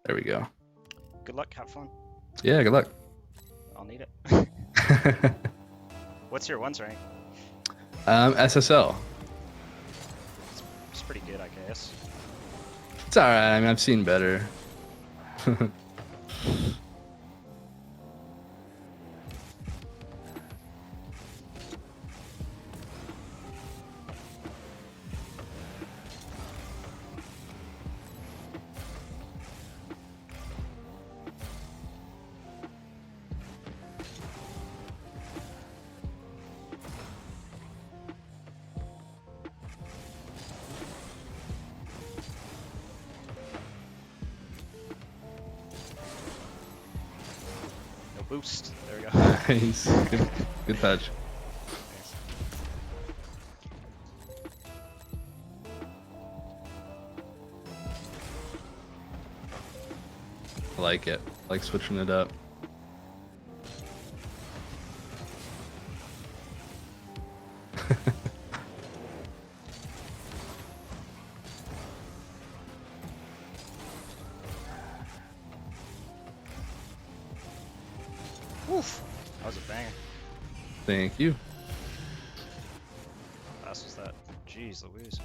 There we go. Good luck. Have fun. Yeah, good luck. I'll need it. What's your ones rank? SSL. It's pretty good, I guess. It's alright. I mean, I've seen better. No boost. There we go. Nice. Good touch. I like it. I like switching it up. Oof. That was a banger. Thank you. How fast was that? Jeez Louise.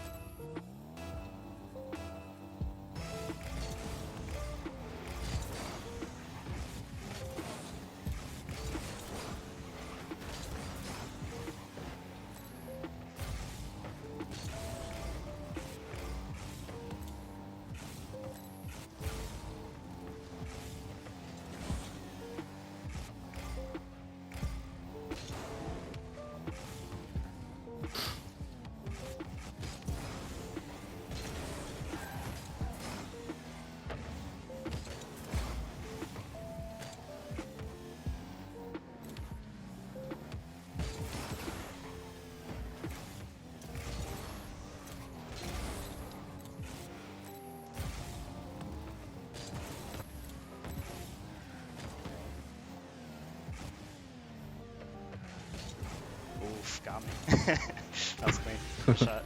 Oof, got me. That was clean. Good shot.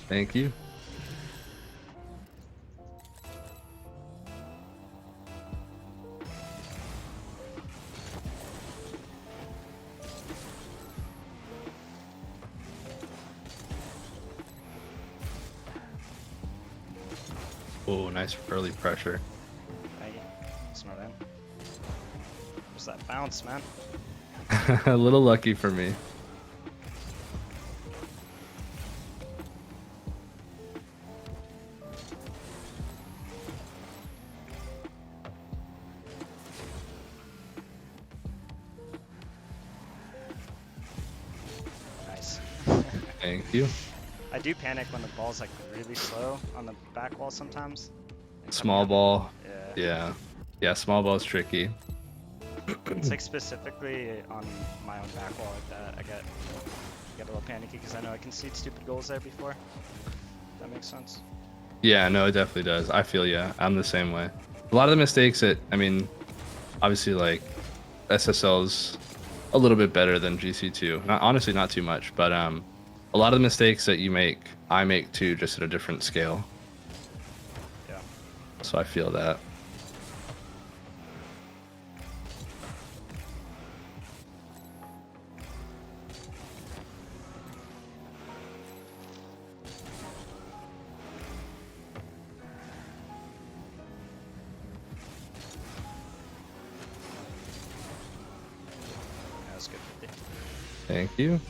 Thank you. Oh, nice early pressure. Thank you. It's not in. What's that bounce, man? A little lucky for me. Nice. Thank you. I do panic when the ball's like really slow on the back wall sometimes. And Small coming out- ball. Yeah. Yeah, small ball is tricky. It's like specifically on my own back wall like that. I get a little panicky because I know I concede stupid goals there before. That makes sense. Yeah, no, it definitely does. I feel yeah, I'm the same way. A lot of the mistakes that I mean, obviously like SSL's a little bit better than GC2. Not honestly, not too much, but a lot of the mistakes that you make, I make too, just at a different scale. Yeah. So I feel that. That was good. Thank you.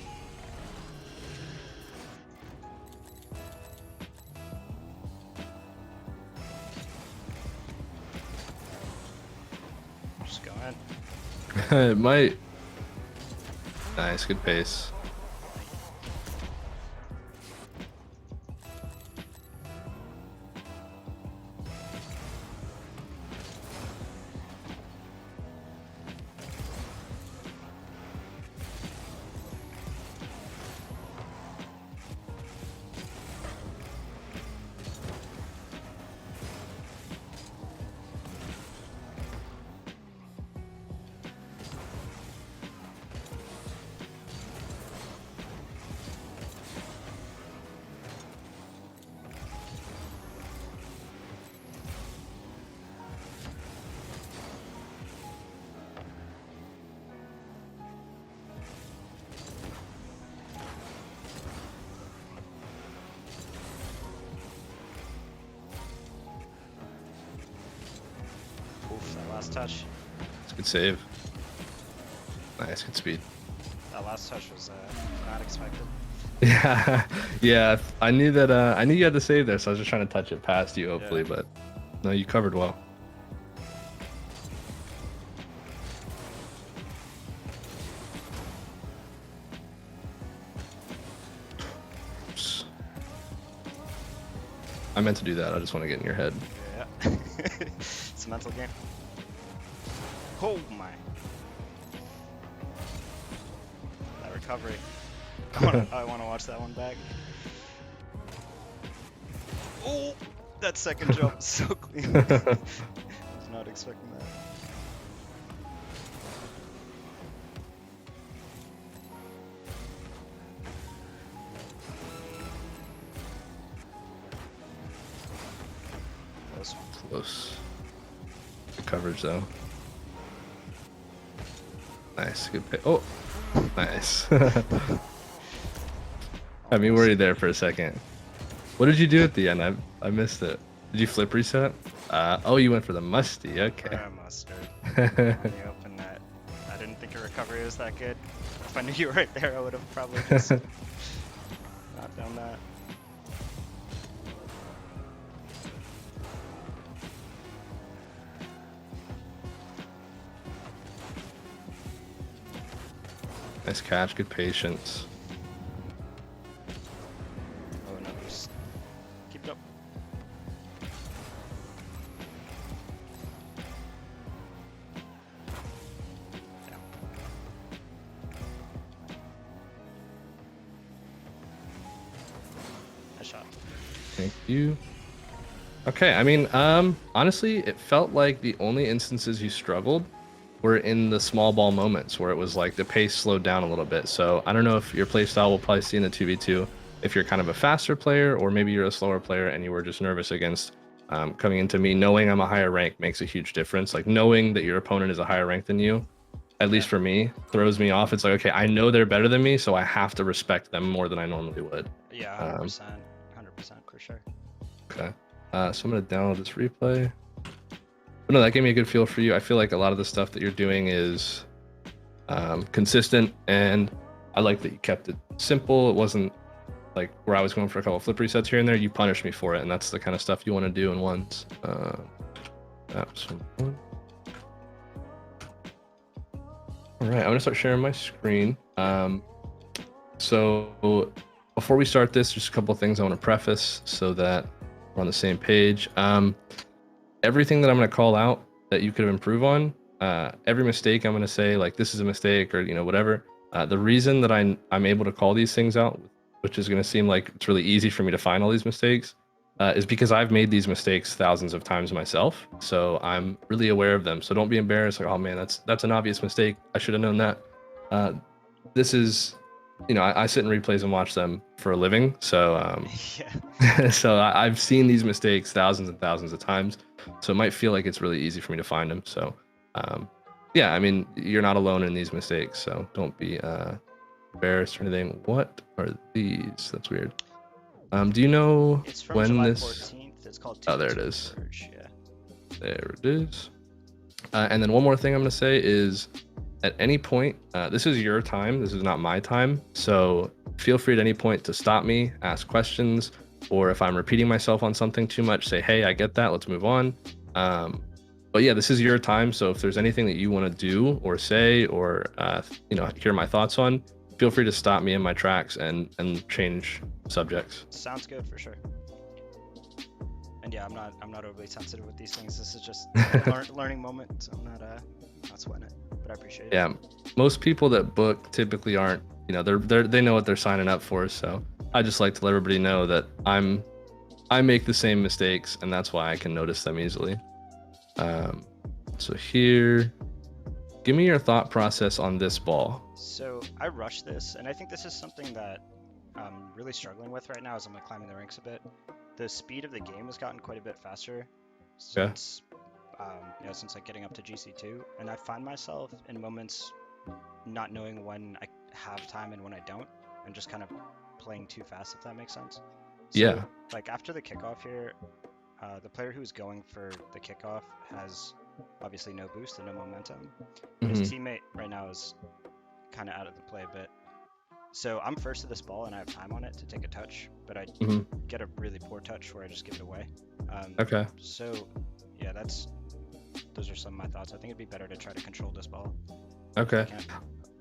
Just go in. It might. Nice, good pace. last touch. It's a good save. Nice, good speed. That last touch was not expected. Yeah, yeah. I knew that. I knew you had the save there, so I was just trying to touch it past you, hopefully. Yeah. But no, you covered well. Oops. I meant to do that. I just want to get in your head. Yeah. It's a mental game. Oh my. That recovery. I want to watch that one back. Oh, that second jump is so clean. I was not expecting that. Close. Close. Good coverage though. Nice, good pay. Oh, nice. Had me worried there for a second. What did you do at the end? I missed it. Did you flip reset? Oh, you went for the musty. Okay. Mustard. On the open net. I didn't think your recovery was that good. If I knew you were right there, I would have probably just not done that. Nice catch. Good patience. Oh no, just keep it up. Yeah. Nice shot. Thank you. Okay, I mean, honestly, it felt like the only instances you struggled were in the small ball moments where it was like the pace slowed down a little bit. So I don't know if your play style will probably see in the 2v2 if you're kind of a faster player or maybe you're a slower player and you were just nervous against coming into me. Knowing I'm a higher rank makes a huge difference. Like knowing that your opponent is a higher rank than you, at least for me, throws me off. It's like, okay, I know they're better than me, so I have to respect them more than I normally would. Yeah, 100%. 100% for sure. Okay. So I'm going to download this replay. But no, that gave me a good feel for you. I feel like a lot of the stuff that you're doing is consistent, and I like that you kept it simple. It wasn't like where I was going for a couple flip resets here and there. You punished me for it, and that's the kind of stuff you want to do in ones. That was fun. All right, I'm going to start sharing my screen. So before we start this, just a couple of things I want to preface so that we're on the same page. Everything that I'm going to call out that you could improve on, every mistake I'm going to say like this is a mistake or whatever. The reason that I'm able to call these things out, which is going to seem like it's really easy for me to find all these mistakes, is because I've made these mistakes thousands of times myself. So I'm really aware of them. So don't be embarrassed like, oh man, that's an obvious mistake. I should have known that. This is, I sit in replays and watch them for a living. So Yeah. so I've seen these mistakes thousands and thousands of times. So it might feel like it's really easy for me to find them. So yeah, I mean, you're not alone in these mistakes. So don't be embarrassed or anything. What are these? That's weird. Do you know It's from when July this? 14th. It's called Oh, there it is. Virge, yeah. There it is. And then one more thing I'm going to say is at any point, this is your time. This is not my time. So feel free at any point to stop me, ask questions, or if I'm repeating myself on something too much, say, hey, I get that. Let's move on. But yeah, this is your time. So if there's anything that you want to do or say or, hear my thoughts on, feel free to stop me in my tracks and change subjects. Sounds good for sure. And yeah, I'm not overly sensitive with these things. This is just a learning moment. So I'm not sweating it, but I appreciate it. Yeah, most people that book typically aren't, they know what they're signing up for. So I just like to let everybody know that I make the same mistakes, and that's why I can notice them easily. So here, give me your thought process on this ball. So I rushed this, and I think this is something that I'm really struggling with right now as I'm like climbing the ranks a bit. The speed of the game has gotten quite a bit faster since since like getting up to GC2, and I find myself in moments not knowing when I have time and when I don't, and just kind of playing too fast, if that makes sense. So, Yeah. Like after the kickoff here, the player who's going for the kickoff has obviously no boost and no momentum. His teammate right now is kind of out of the play a bit. So I'm first to this ball and I have time on it to take a touch, but I get a really poor touch where I just give it away. Okay. So yeah, those are some of my thoughts. I think it'd be better to try to control this ball. Okay.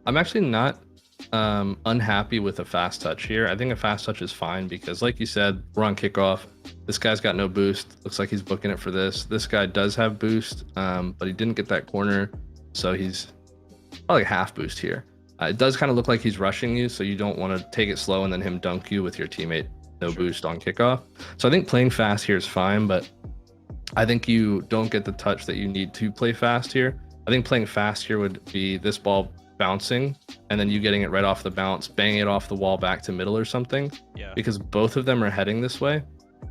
I'm actually not unhappy with a fast touch here. I think a fast touch is fine because, like you said, we're on kickoff. This guy's got no boost. Looks like he's booking it for this. This guy does have boost, but he didn't get that corner, so he's probably half boost here. It does kind of look like he's rushing you, so you don't want to take it slow and then him dunk you with your teammate no boost on kickoff. So I think playing fast here is fine, but I think you don't get the touch that you need to play fast here. I think playing fast here would be this ball bouncing and then you getting it right off the bounce, banging it off the wall back to middle or something. Yeah. Because both of them are heading this way.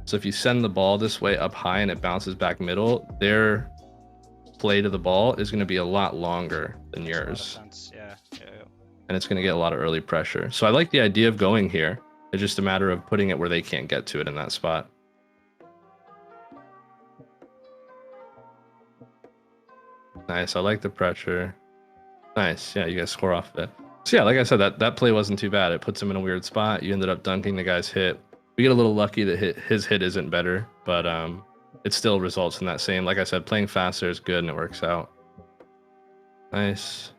So if you send the ball this way up high and it bounces back middle, their play to the ball is going to be a lot longer than yours. Yeah. And it's going to get a lot of early pressure. So I like the idea of going here. It's just a matter of putting it where they can't get to it in that spot. Nice. I like the pressure. Nice. Yeah, you guys score off of it. So yeah, like I said, that play wasn't too bad. It puts him in a weird spot. You ended up dunking the guy's hit. We get a little lucky that his hit isn't better, but it still results in that same. Like I said, playing faster is good and it works out. Nice.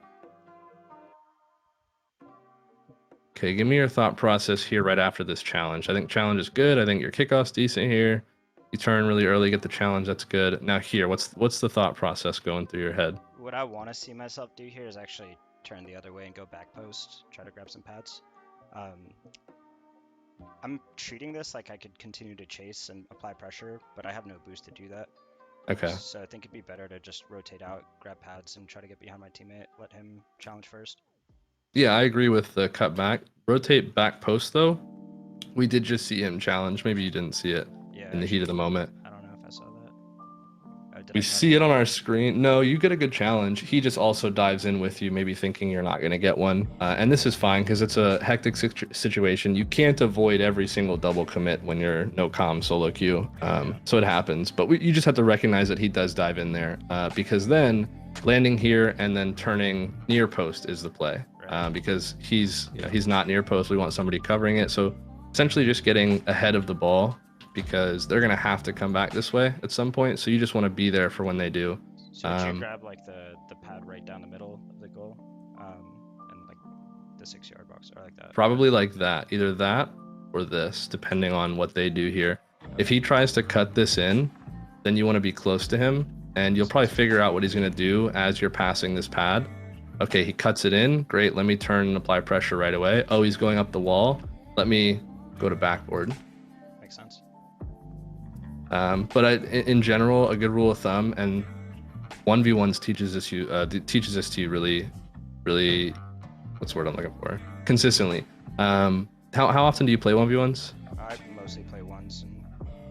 Okay, give me your thought process here right after this challenge. I think challenge is good. I think your kickoff's decent here. You turn really early, get the challenge. That's good. Now here, what's the thought process going through your head? What I want to see myself do here is actually turn the other way and go back post, try to grab some pads. I'm treating this like I could continue to chase and apply pressure, but I have no boost to do that. Okay. So I think it'd be better to just rotate out, grab pads, and try to get behind my teammate, let him challenge first. Yeah, I agree with the cut back. Rotate back post, though. We did just see him challenge. Maybe you didn't see it in the heat of the moment. I don't know if I saw that. We see it on our screen. No, you get a good challenge. He just also dives in with you, maybe thinking you're not going to get one. And this is fine because it's a hectic situation. You can't avoid every single double commit when you're no comm solo queue. So it happens. But you just have to recognize that he does dive in there because then landing here and then turning near post is the play. Because he's not near post. We want somebody covering it. So essentially just getting ahead of the ball because they're going to have to come back this way at some point. So you just want to be there for when they do. So would you grab like the pad right down the middle of the goal and like the 6-yard box or like that? Probably like that. Either that or this, depending on what they do here. If he tries to cut this in, then you want to be close to him and you'll probably figure out what he's going to do as you're passing this pad. Okay, he cuts it in. Great. Let me turn and apply pressure right away. Oh, he's going up the wall. Let me go to backboard. Makes sense. But in general, a good rule of thumb, and 1v1s teaches this to you really, really, what's the word I'm looking for? Consistently. How often do you play 1v1s? I mostly play ones.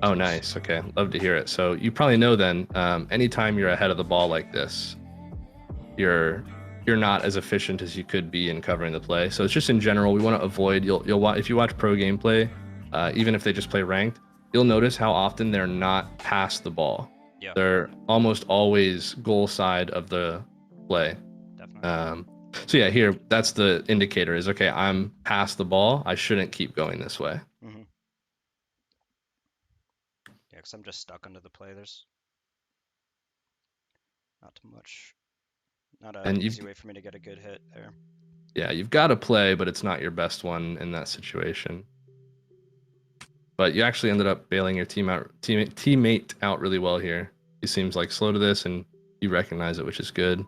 Oh, nice. Okay, love to hear it. So you probably know then, anytime you're ahead of the ball like this, you're not as efficient as you could be in covering the play. So it's just in general, we want to avoid, if you watch pro gameplay, even if they just play ranked, you'll notice how often they're not past the ball. Yeah. They're almost always goal side of the play. Definitely. So yeah, here, that's the indicator is, okay, I'm past the ball. I shouldn't keep going this way. Mm-hmm. Yeah, because I'm just stuck under the play. There's not too much. Not an easy way for me to get a good hit there. Yeah, you've got to play, but it's not your best one in that situation. But you actually ended up bailing your teammate out really well here. He seems like slow to this, and you recognize it, which is good.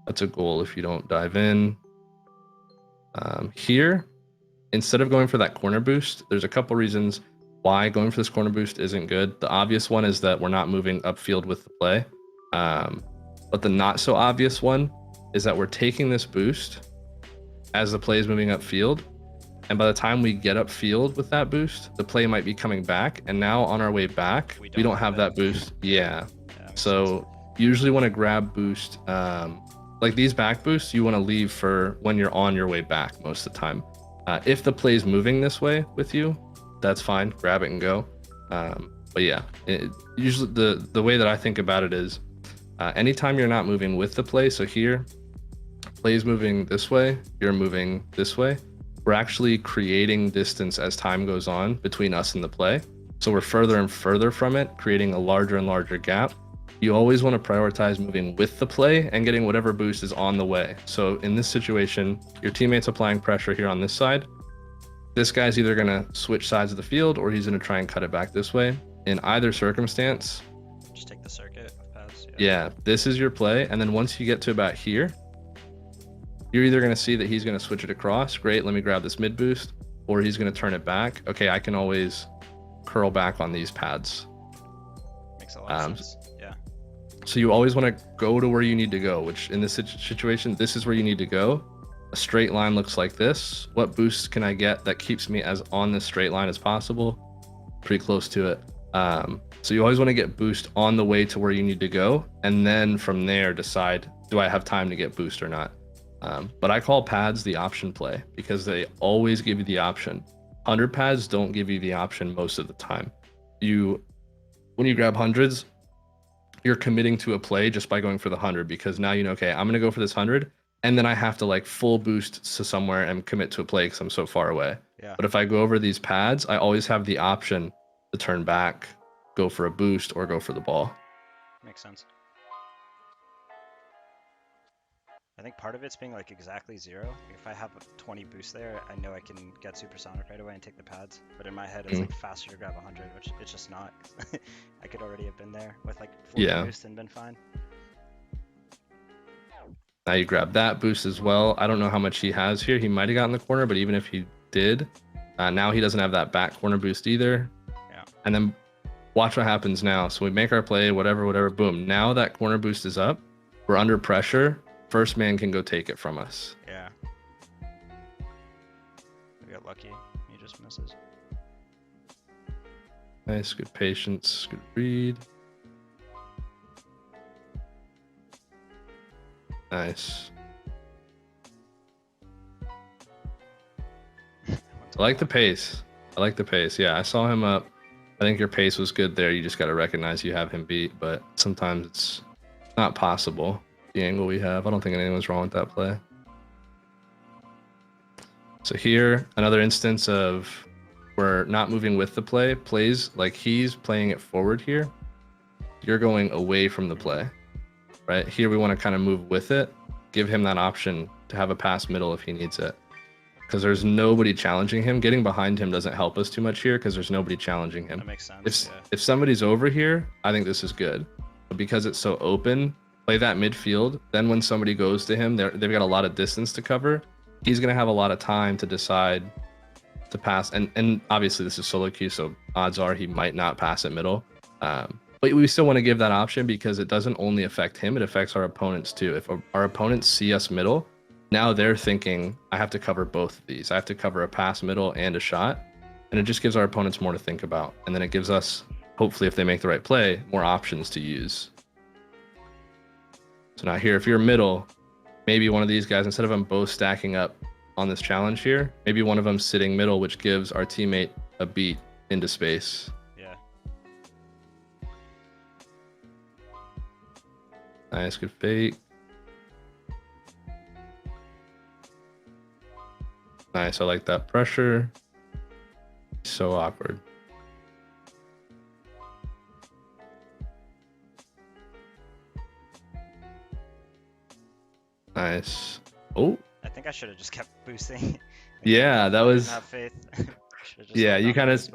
That's a goal if you don't dive in. Here, instead of going for that corner boost, there's a couple reasons why going for this corner boost isn't good. The obvious one is that we're not moving upfield with the play. But the not so obvious one is that we're taking this boost as the play is moving upfield. And by the time we get upfield with that boost, the play might be coming back. And now on our way back, we don't have that boost. Yeah. So usually want to grab boost, like these back boosts, you want to leave for when you're on your way back most of the time. If the play is moving this way with you, that's fine. Grab it and go. But yeah, usually the way that I think about it is, Anytime you're not moving with the play, so here, play is moving this way, you're moving this way, we're actually creating distance as time goes on between us and the play. So we're further and further from it, creating a larger and larger gap. You always want to prioritize moving with the play and getting whatever boost is on the way. So in this situation, your teammate's applying pressure here on this side. This guy's either going to switch sides of the field or he's going to try and cut it back this way. In either circumstance, just take the circuit of paths. Yeah, this is your play. And then once you get to about here, you're either going to see that he's going to switch it across. Great, let me grab this mid boost. Or he's going to turn it back. Okay, I can always curl back on these pads. Makes a lot of sense. Yeah. So you always want to go to where you need to go, which in this situation, this is where you need to go. A straight line looks like this. What boosts can I get that keeps me as on this straight line as possible? Pretty close to it. So you always want to get boost on the way to where you need to go. And then from there, decide, do I have time to get boost or not? But I call pads the option play because they always give you the option. 100 pads don't give you the option most of the time. When you grab hundreds, you're committing to a play just by going for the 100 because now you know, okay, I'm going to go for this 100 and then I have to like full boost to somewhere and commit to a play because I'm so far away. Yeah. But if I go over these pads, I always have the option to turn back, go for a boost, or go for the ball. Makes sense. I think part of it's being like exactly 0. If I have a 20 boost there, I know I can get supersonic right away and take the pads. But in my head, it's like faster to grab 100, which it's just not. I could already have been there with like 40 boost and been fine. Now you grab that boost as well. I don't know how much he has here. He might have gotten the corner, but even if he did, now he doesn't have that back corner boost either. Yeah. And then watch what happens now. So we make our play, whatever, boom. Now that corner boost is up. We're under pressure. First man can go take it from us. Yeah. We got lucky. He just misses. Nice, good patience, good read. Nice. I like the pace. Yeah, I saw him up. I think your pace was good there. You just got to recognize you have him beat, but sometimes it's not possible. The angle we have, I don't think anyone's wrong with that play. So here, another instance of we're not moving with the play. Plays like he's playing it forward here. You're going away from the play, right? Here we want to kind of move with it. Give him that option to have a pass middle if he needs it. Because there's nobody challenging him. Getting behind him doesn't help us too much here because there's nobody challenging him. That makes sense. If somebody's over here, I think this is good. But because it's so open, play that midfield. Then when somebody goes to him, they've got a lot of distance to cover. He's going to have a lot of time to decide to pass. And obviously this is solo queue, so odds are he might not pass at middle. But we still want to give that option because it doesn't only affect him, it affects our opponents too. If our opponents see us middle, now they're thinking, I have to cover both of these. I have to cover a pass middle and a shot. And it just gives our opponents more to think about. And then it gives us, hopefully if they make the right play, more options to use. So now here, if you're middle, maybe one of these guys, instead of them both stacking up on this challenge here, maybe one of them sitting middle, which gives our teammate a beat into space. Yeah. Nice, good fake. Nice, I like that pressure. So awkward. Nice. Oh. I think I should have just kept boosting. Yeah, that was. Have faith. Yeah, you kind of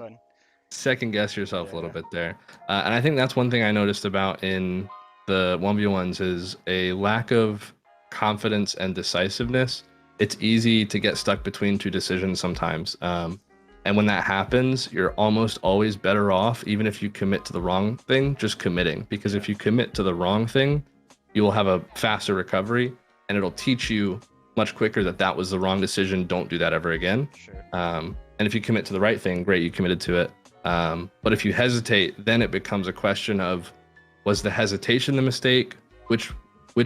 second guess yourself a little bit there. And I think that's one thing I noticed about in the 1v1s is a lack of confidence and decisiveness. It's easy to get stuck between two decisions sometimes. And when that happens, you're almost always better off, even if you commit to the wrong thing, just committing. Because if you commit to the wrong thing, you will have a faster recovery and it'll teach you much quicker that that was the wrong decision. Don't do that ever again. Sure. And if you commit to the right thing, great, you committed to it. But if you hesitate, then it becomes a question of, was the hesitation the mistake? Which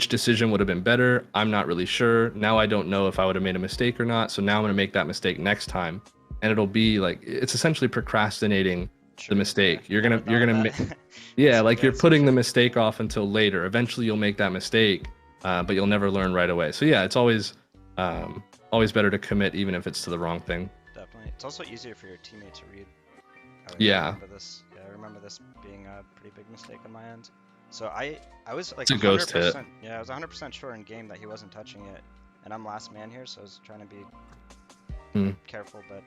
decision would have been better? I'm not really sure. Now I don't know if I would have made a mistake or not. So now I'm going to make that mistake next time. And it'll be like, it's essentially procrastinating True, mistake. yeah. You're gonna yeah, like you're putting the mistake off until later. Eventually you'll make that mistake, but you'll never learn right away. So yeah, it's always better to commit even if it's to the wrong thing. Definitely. It's also easier for your teammate to read. Yeah. Remember this. Yeah, I remember this being a pretty big mistake on my end. So I was like It's a ghost hit. Yeah, I was 100% sure in game that he wasn't touching it, and I'm last man here, so I was trying to be careful, but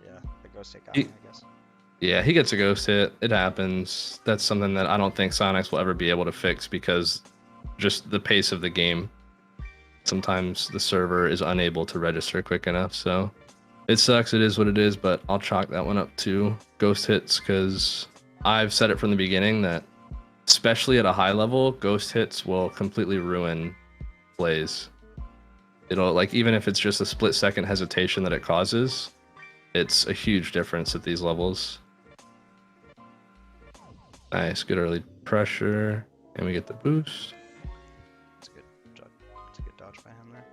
yeah, the ghost hit got me, I guess. Yeah, he gets a ghost hit. It happens. That's something that I don't think Sonics will ever be able to fix because just the pace of the game. Sometimes the server is unable to register quick enough, so it sucks. It is what it is, but I'll chalk that one up to ghost hits because I've said it from the beginning that especially at a high level, ghost hits will completely ruin plays. It'll, like, even if it's just a split-second hesitation that it causes, it's a huge difference at these levels. Nice, good early pressure, and we get the boost. It's a good dodge by him there.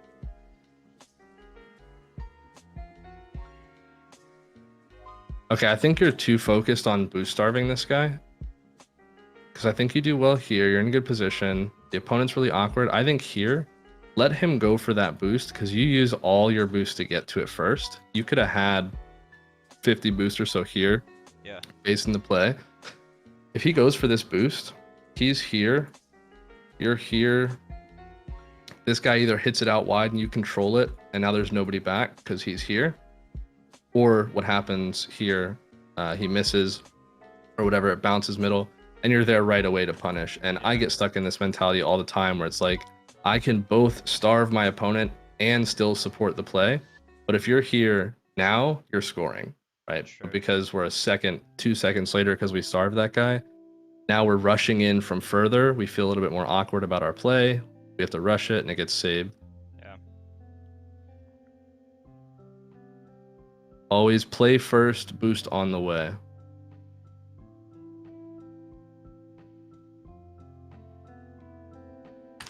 Okay, I think you're too focused on boost starving this guy. Because I think you do well here. You're in a good position. The opponent's really awkward. I think here, let him go for that boost because you use all your boost to get to it first. You could have had 50 boost or so here. Yeah. Based in the play. If he goes for this boost, he's here. You're here. This guy either hits it out wide and you control it, and now there's nobody back because he's here. Or what happens here, he misses or whatever, it bounces middle, and you're there right away to punish. And I get stuck in this mentality all the time where it's like, I can both starve my opponent and still support the play. But if you're here now, you're scoring, right? Sure. But because we're 2 seconds later because we starved that guy, now we're rushing in from further. We feel a little bit more awkward about our play. We have to rush it and it gets saved. Yeah. Always play first, boost on the way.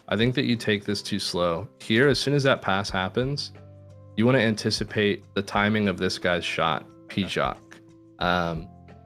I think that you take this too slow. Here, as soon as that pass happens, you want to anticipate the timing of this guy's shot, P-Jock.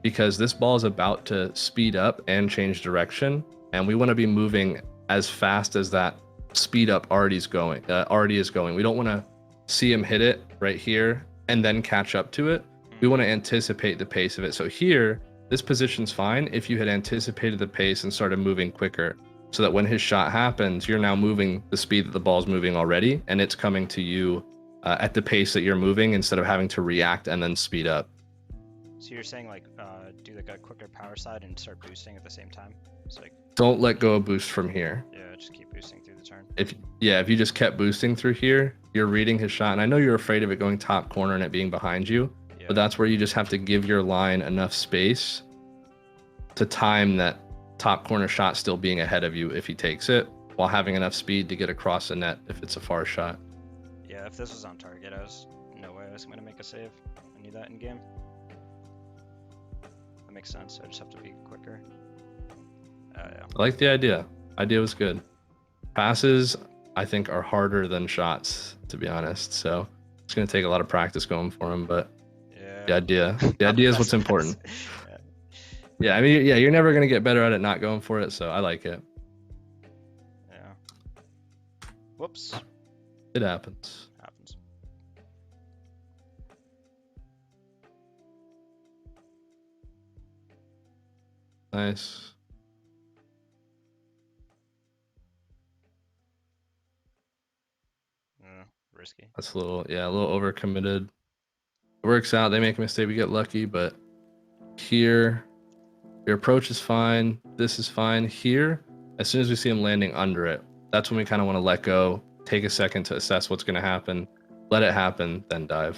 Because this ball is about to speed up and change direction, and we want to be moving as fast as that speed up already is going. We don't want to see him hit it right here and then catch up to it. We want to anticipate the pace of it. So here, this position's fine if you had anticipated the pace and started moving quicker, so that when his shot happens, you're now moving the speed that the ball's moving already, and it's coming to you at the pace that you're moving instead of having to react and then speed up. So you're saying like do like a quicker power side and start boosting at the same time? It's like, don't let go of boost from here. Yeah, just keep boosting through the turn. If you just kept boosting through here, you're reading his shot, and I know you're afraid of it going top corner and it being behind you, but that's where you just have to give your line enough space to time that top corner shot still being ahead of you if he takes it, while having enough speed to get across the net if it's a far shot. Yeah, if this was on target, no way I was going to make a save. I knew that in game. That makes sense. I just have to be quicker. Yeah. I like the idea. Idea was good. Passes, I think, are harder than shots, to be honest. So it's going to take a lot of practice going for him, but the idea is what's important. Yeah, I mean, you're never going to get better at it not going for it, so I like it. Yeah. Whoops. It happens. Nice. Risky. That's a little overcommitted. It works out. They make a mistake. We get lucky, but here, your approach is fine. This is fine. Here, as soon as we see him landing under it, that's when we kind of want to let go, take a second to assess what's going to happen, let it happen, then dive.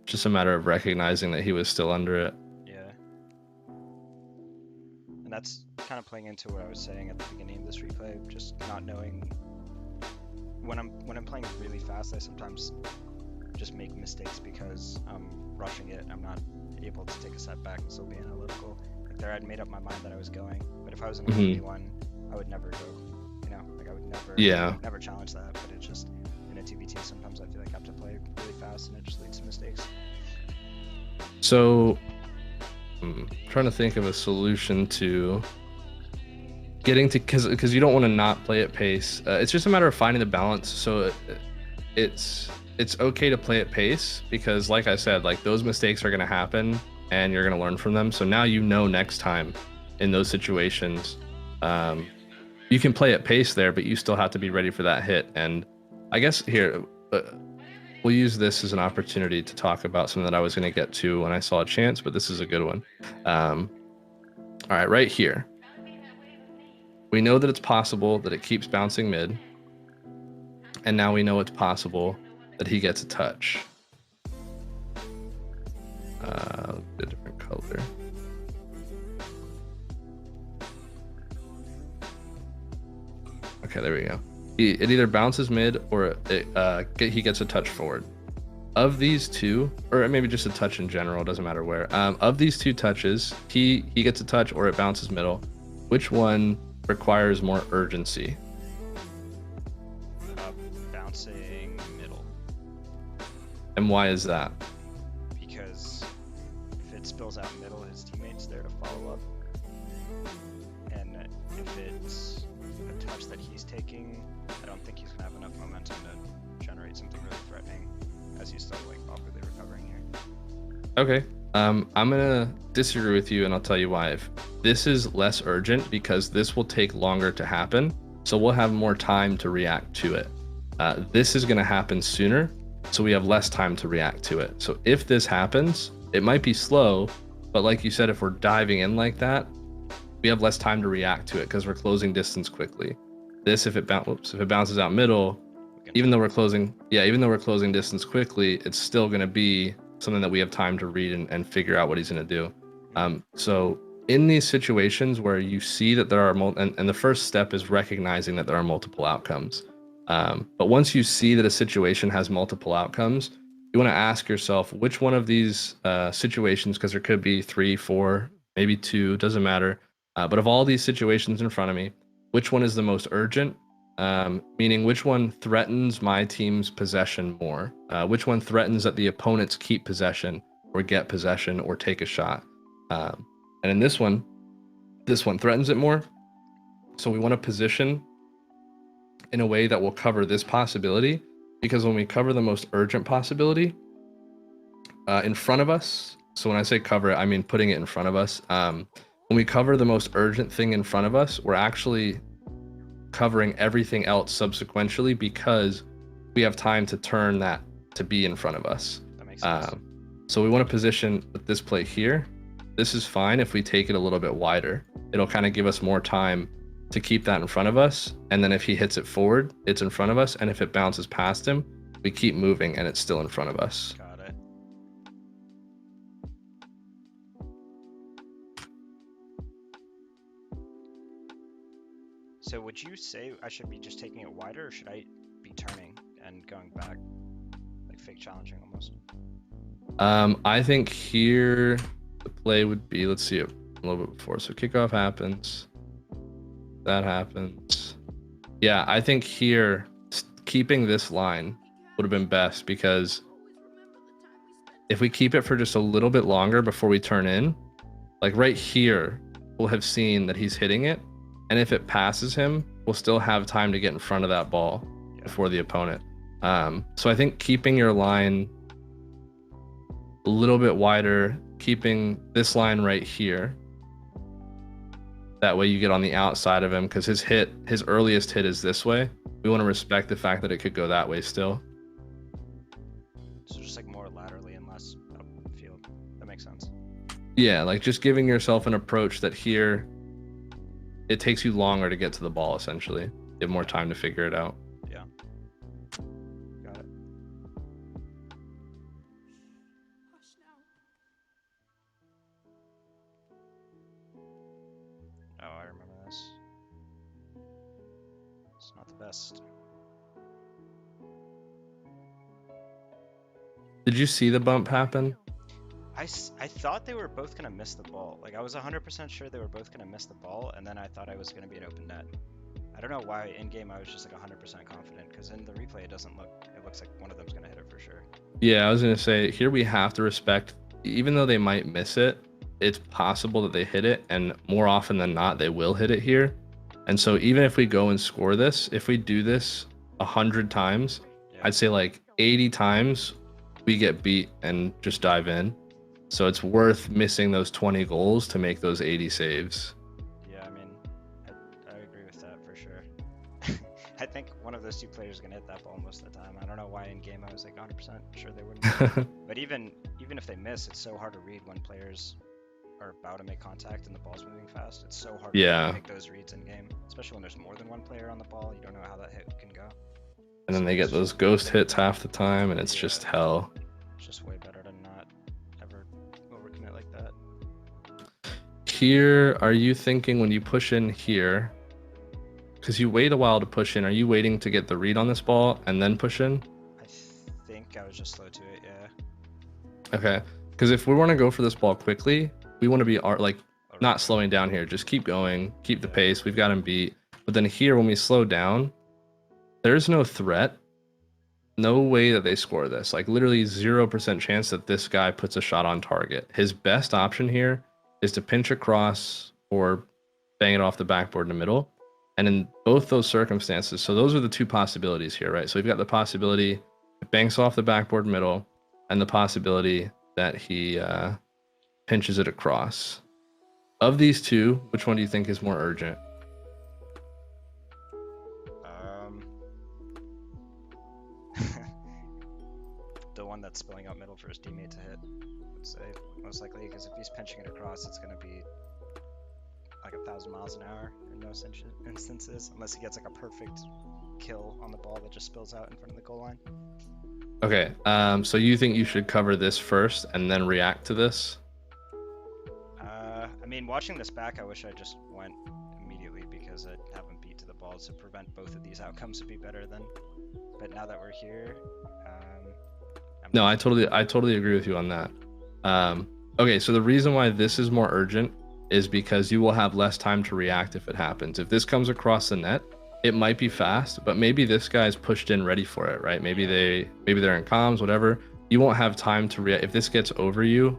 Just a matter of recognizing that he was still under it. Yeah. And that's kind of playing into what I was saying at the beginning of this replay, just not knowing. When I'm playing really fast, I sometimes just make mistakes because I'm rushing it. I'm not able to take a step back and still be analytical. Like there, I'd made up my mind that I was going, but if I was in a 1v1, I would never go. Like I would never challenge that. But it's just in a 2v2, sometimes I feel like I have to play really fast, and it just leads to mistakes. So I'm trying to think of a solution to getting to, because you don't want to not play at pace. It's just a matter of finding the balance. So it's okay to play at pace because, like I said, like those mistakes are going to happen and you're going to learn from them. So now you know next time in those situations, you can play at pace there, but you still have to be ready for that hit. And I guess here, we'll use this as an opportunity to talk about something that I was going to get to when I saw a chance, but this is a good one. All right, right here. We know that it's possible that it keeps bouncing mid. And now we know it's possible that he gets a touch. A different color. Okay, there we go. It either bounces mid or he gets a touch forward. Of these two, or maybe just a touch in general, doesn't matter where. Of these two touches, he gets a touch or it bounces middle. Which one requires more urgency? Bouncing middle. And why is that? Because if it spills out middle, his teammate's there to follow up. And if it's a touch that he's taking, I don't think he's gonna have enough momentum to generate something really threatening as he's still like awkwardly recovering here. Okay. I'm gonna disagree with you, and I'll tell you why. If this is less urgent because this will take longer to happen, so we'll have more time to react to it. This is gonna happen sooner, so we have less time to react to it. So if this happens, it might be slow, but like you said, if we're diving in like that, we have less time to react to it because we're closing distance quickly. This, if it bounces out middle, even though we're closing distance quickly, it's still gonna be something that we have time to read and figure out what he's going to do. So in these situations where you see that there are and the first step is recognizing that there are multiple outcomes. But once you see that a situation has multiple outcomes, you want to ask yourself which one of these situations, because there could be 3, 4, maybe 2, doesn't matter. But of all these situations in front of me, which one is the most urgent? Meaning which one threatens my team's possession more? Which one threatens that the opponents keep possession or get possession or take a shot? And in this one threatens it more. So we want to position in a way that will cover this possibility, because when we cover the most urgent possibility in front of us, so when I say cover it, I mean putting it in front of us. When we cover the most urgent thing in front of us, we're actually covering everything else subsequently because we have time to turn that to be in front of us. That makes sense. So we want to position with this play here. This is fine if we take it a little bit wider. It'll kind of give us more time to keep that in front of us. And then if he hits it forward, it's in front of us. And if it bounces past him, we keep moving and it's still in front of us. Got it. So would you say I should be just taking it wider, or should I be turning and going back, like fake challenging almost? I think here the play would be, let's see it a little bit before. So kickoff happens, that happens. Yeah, I think here keeping this line would have been best, because if we keep it for just a little bit longer before we turn in, like right here, we'll have seen that he's hitting it. And if it passes him, we'll still have time to get in front of that ball before the opponent. So I think keeping your line a little bit wider, keeping this line right here, that way you get on the outside of him, because his earliest hit is this way. We want to respect the fact that it could go that way still. So just like more laterally and less upfield. That makes sense. Yeah, like just giving yourself an approach that here it takes you longer to get to the ball, essentially. You have more time to figure it out. Yeah. Got it. Oh, I remember this. It's not the best. Did you see the bump happen? I thought they were both going to miss the ball. Like, I was 100% sure they were both going to miss the ball, and then I thought I was going to be an open net. I don't know why in-game I was just like 100% confident, because in the replay it looks like one of them's going to hit it for sure. Yeah, I was going to say, here we have to respect even though they might miss it, it's possible that they hit it, and more often than not, they will hit it here. And so even if we go and score this, if we do this 100 times, Yeah. I'd say like 80 times we get beat and just dive in. So it's worth missing those 20 goals to make those 80 saves. Yeah, I mean, I agree with that for sure. I think one of those two players is gonna hit that ball most of the time. I don't know why in game I was like 100% sure they wouldn't. But even if they miss, it's so hard to read when players are about to make contact and the ball's moving fast. It's so hard to make those reads in game, especially when there's more than one player on the ball. You don't know how that hit can go. And then they get those ghost hits half the time, and it's just hell. It's just way better to not ever overcommit like that. Here, are you thinking when you push in here, because you wait a while to push in, are you waiting to get the read on this ball and then push in? I think I was just slow to it, yeah. Okay, because if we want to go for this ball quickly, we want to be like not slowing down here. Just keep going, keep the pace. We've got him beat. But then here, when we slow down, there's no threat. No way that they score this. Like literally 0% chance that this guy puts a shot on target. His best option here is to pinch across or bang it off the backboard in the middle. And in both those circumstances, so those are the two possibilities here, right? So we've got the possibility it banks off the backboard middle and the possibility that he pinches it across. Of these two, which one do you think is more urgent? The one that's spilling out middle for his teammate to hit, I would say, most likely, because if he's pinching it across, it's going to be like 1,000 miles an hour in most instances, unless he gets like a perfect kill on the ball that just spills out in front of the goal line. Okay, so you think you should cover this first and then react to this? I mean, watching this back, I wish I just went immediately because I haven't beat to the ball to prevent both of these outcomes to be better than. But now that we're here, no, I totally agree with you on that. Okay, so the reason why this is more urgent is because you will have less time to react if it happens. If this comes across the net, it might be fast, but maybe this guy's pushed in ready for it, right? Maybe they're in comms, whatever. You won't have time to react if this gets over you,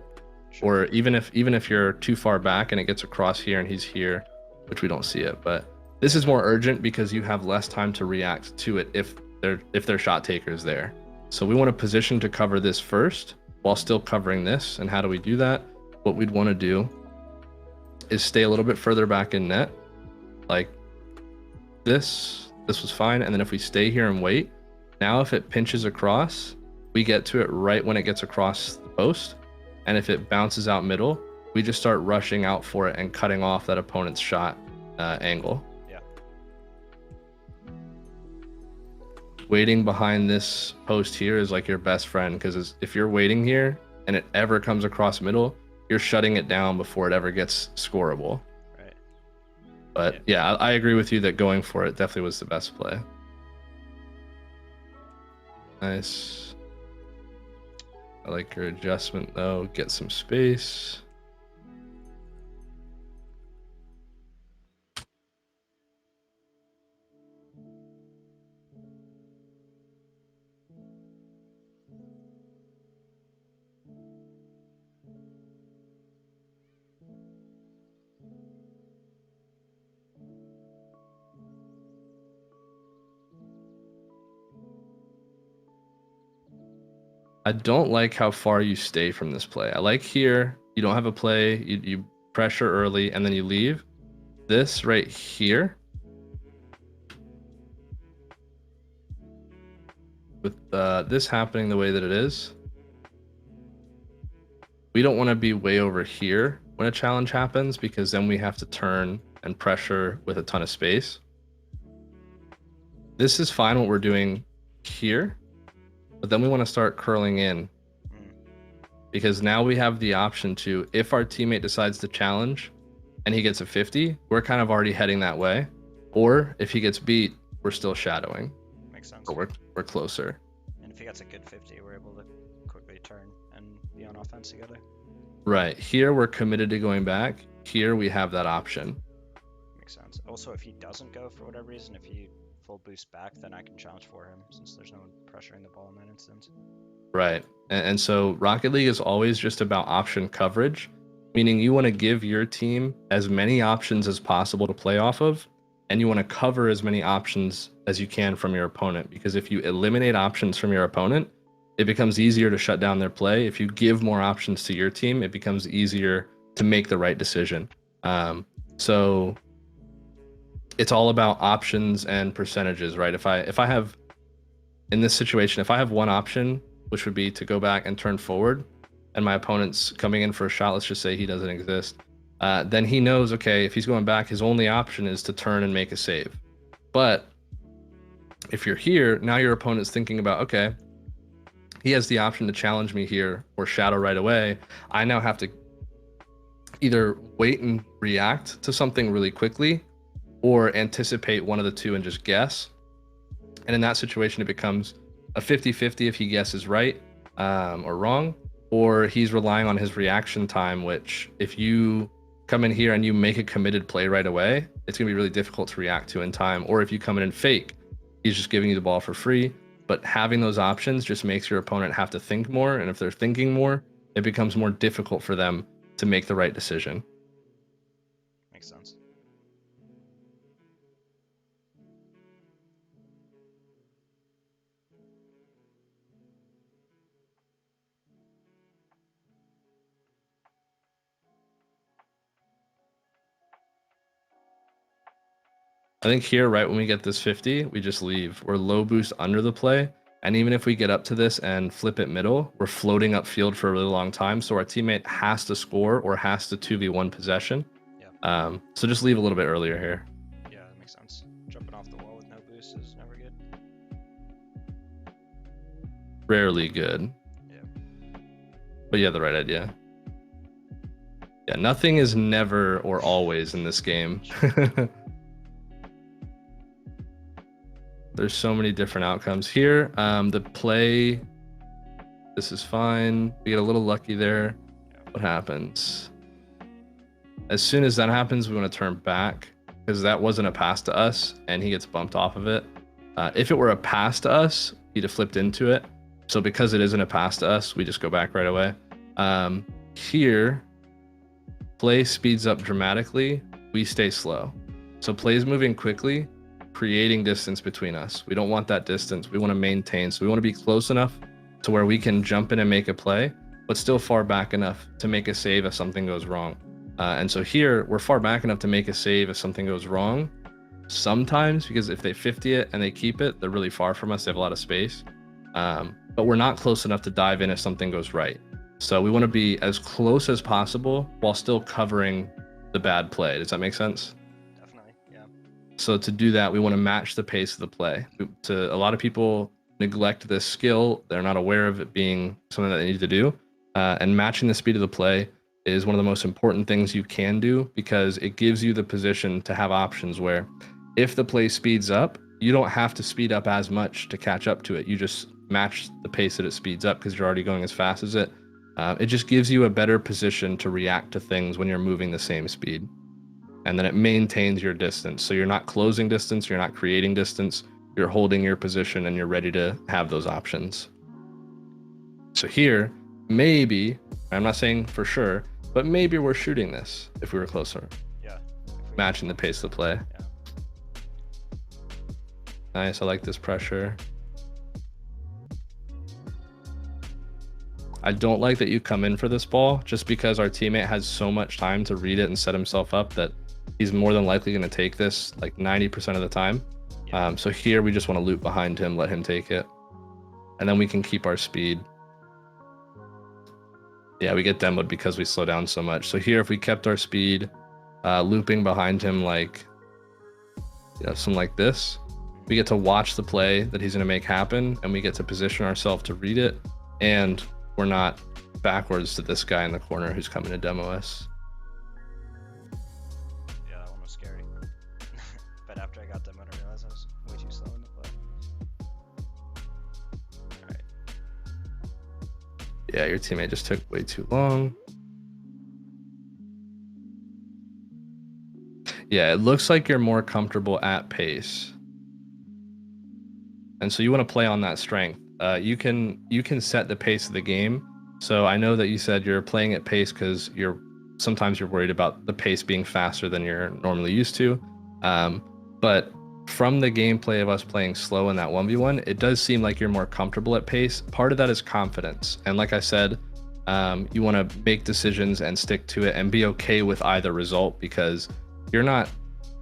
or even if you're too far back and it gets across here and he's here, which we don't see it. But this is more urgent because you have less time to react to it if their shot taker is there. So we want to position to cover this first while still covering this. And how do we do that? What we'd want to do is stay a little bit further back in net, like this was fine. And then if we stay here and wait, now if it pinches across, we get to it right when it gets across the post. And if it bounces out middle, we just start rushing out for it and cutting off that opponent's shot angle. Yeah. Waiting behind this post here is like your best friend, because if you're waiting here and it ever comes across middle, you're shutting it down before it ever gets scoreable. Right. But yeah, I agree with you that going for it definitely was the best play. Nice. I like your adjustment though. Get some space. I don't like how far you stay from this play. I like here, you don't have a play, you pressure early and then you leave. This right here, with this happening the way that it is, we don't want to be way over here when a challenge happens, because then we have to turn and pressure with a ton of space. This is fine what we're doing here, but then we want to start curling in, because now we have the option to, if our teammate decides to challenge and he gets a 50, we're kind of already heading that way. Or if he gets beat, we're still shadowing. Makes sense. But we're closer. And if he gets a good 50, we're able to quickly turn and be on offense together. Right. Here we're committed to going back. Here we have that option. Makes sense. Also, if he doesn't go for whatever reason, if he full boost back, then I can challenge for him, since there's no one pressuring the ball in that instance. Right. And so Rocket League is always just about option coverage, meaning you want to give your team as many options as possible to play off of, and you want to cover as many options as you can from your opponent. Because if you eliminate options from your opponent, it becomes easier to shut down their play. If you give more options to your team, it becomes easier to make the right decision. So it's all about options and percentages, right? If I have in this situation, if I have one option, which would be to go back and turn forward, and my opponent's coming in for a shot, let's just say he doesn't exist, then he knows, okay, if he's going back, his only option is to turn and make a save. But if you're here, now your opponent's thinking about, okay, he has the option to challenge me here or shadow right away. I now have to either wait and react to something really quickly or anticipate one of the two and just guess. And in that situation, it becomes a 50-50 if he guesses right or wrong, or he's relying on his reaction time, which if you come in here and you make a committed play right away, it's going to be really difficult to react to in time. Or if you come in and fake, he's just giving you the ball for free. But having those options just makes your opponent have to think more. And if they're thinking more, it becomes more difficult for them to make the right decision. Makes sense. I think here, right when we get this 50, we just leave. We're low boost under the play. And even if we get up to this and flip it middle, we're floating upfield for a really long time. So our teammate has to score or has to 2v1 possession. Yeah. So just leave a little bit earlier here. Yeah, that makes sense. Jumping off the wall with no boost is never good. Rarely good. Yeah. But yeah, the right idea. Yeah, nothing is never or always in this game. There's so many different outcomes here. The play, this is fine. We get a little lucky there. What happens? As soon as that happens, we want to turn back because that wasn't a pass to us and he gets bumped off of it. If it were a pass to us, he'd have flipped into it. So because it isn't a pass to us, we just go back right away. Here, play speeds up dramatically. We stay slow. So play's moving quickly, creating distance between us. We don't want that distance. We want to maintain. So we want to be close enough to where we can jump in and make a play, but still far back enough to make a save if something goes wrong. And so here, we're far back enough to make a save if something goes wrong. Sometimes, because if they 50 it and they keep it, they're really far from us. They have a lot of space. But we're not close enough to dive in if something goes right. So we want to be as close as possible while still covering the bad play. Does that make sense? Definitely, yeah. So to do that, we want to match the pace of the play. A lot of people neglect this skill. They're not aware of it being something that they need to do. And matching the speed of the play is one of the most important things you can do because it gives you the position to have options where if the play speeds up, you don't have to speed up as much to catch up to it. You just match the pace that it speeds up because you're already going as fast as it. It just gives you a better position to react to things when you're moving the same speed. And then it maintains your distance. So you're not closing distance, you're not creating distance, you're holding your position and you're ready to have those options. So here, maybe, I'm not saying for sure, but maybe we're shooting this if we were closer. Yeah. Matching the pace of the play. Yeah. Nice, I like this pressure. I don't like that you come in for this ball just because our teammate has so much time to read it and set himself up that he's more than likely going to take this like 90% of the time. Yeah. So here we just want to loop behind him, let him take it. And then we can keep our speed. Yeah, we get demoed because we slow down so much. So here, if we kept our speed, looping behind him like, something like this, we get to watch the play that he's going to make happen and we get to position ourselves to read it. And we're not backwards to this guy in the corner who's coming to demo us. Yeah, that one was scary. But after I got demoed, I realized I was way too slow in the play. Alright. Yeah, your teammate just took way too long. Yeah, it looks like you're more comfortable at pace. And so you want to play on that strength. You can set the pace of the game. So I know that you said you're playing at pace because sometimes you're worried about the pace being faster than you're normally used to. But from the gameplay of us playing slow in that 1v1, it does seem like you're more comfortable at pace. Part of that is confidence. And like I said, you want to make decisions and stick to it and be okay with either result, because you want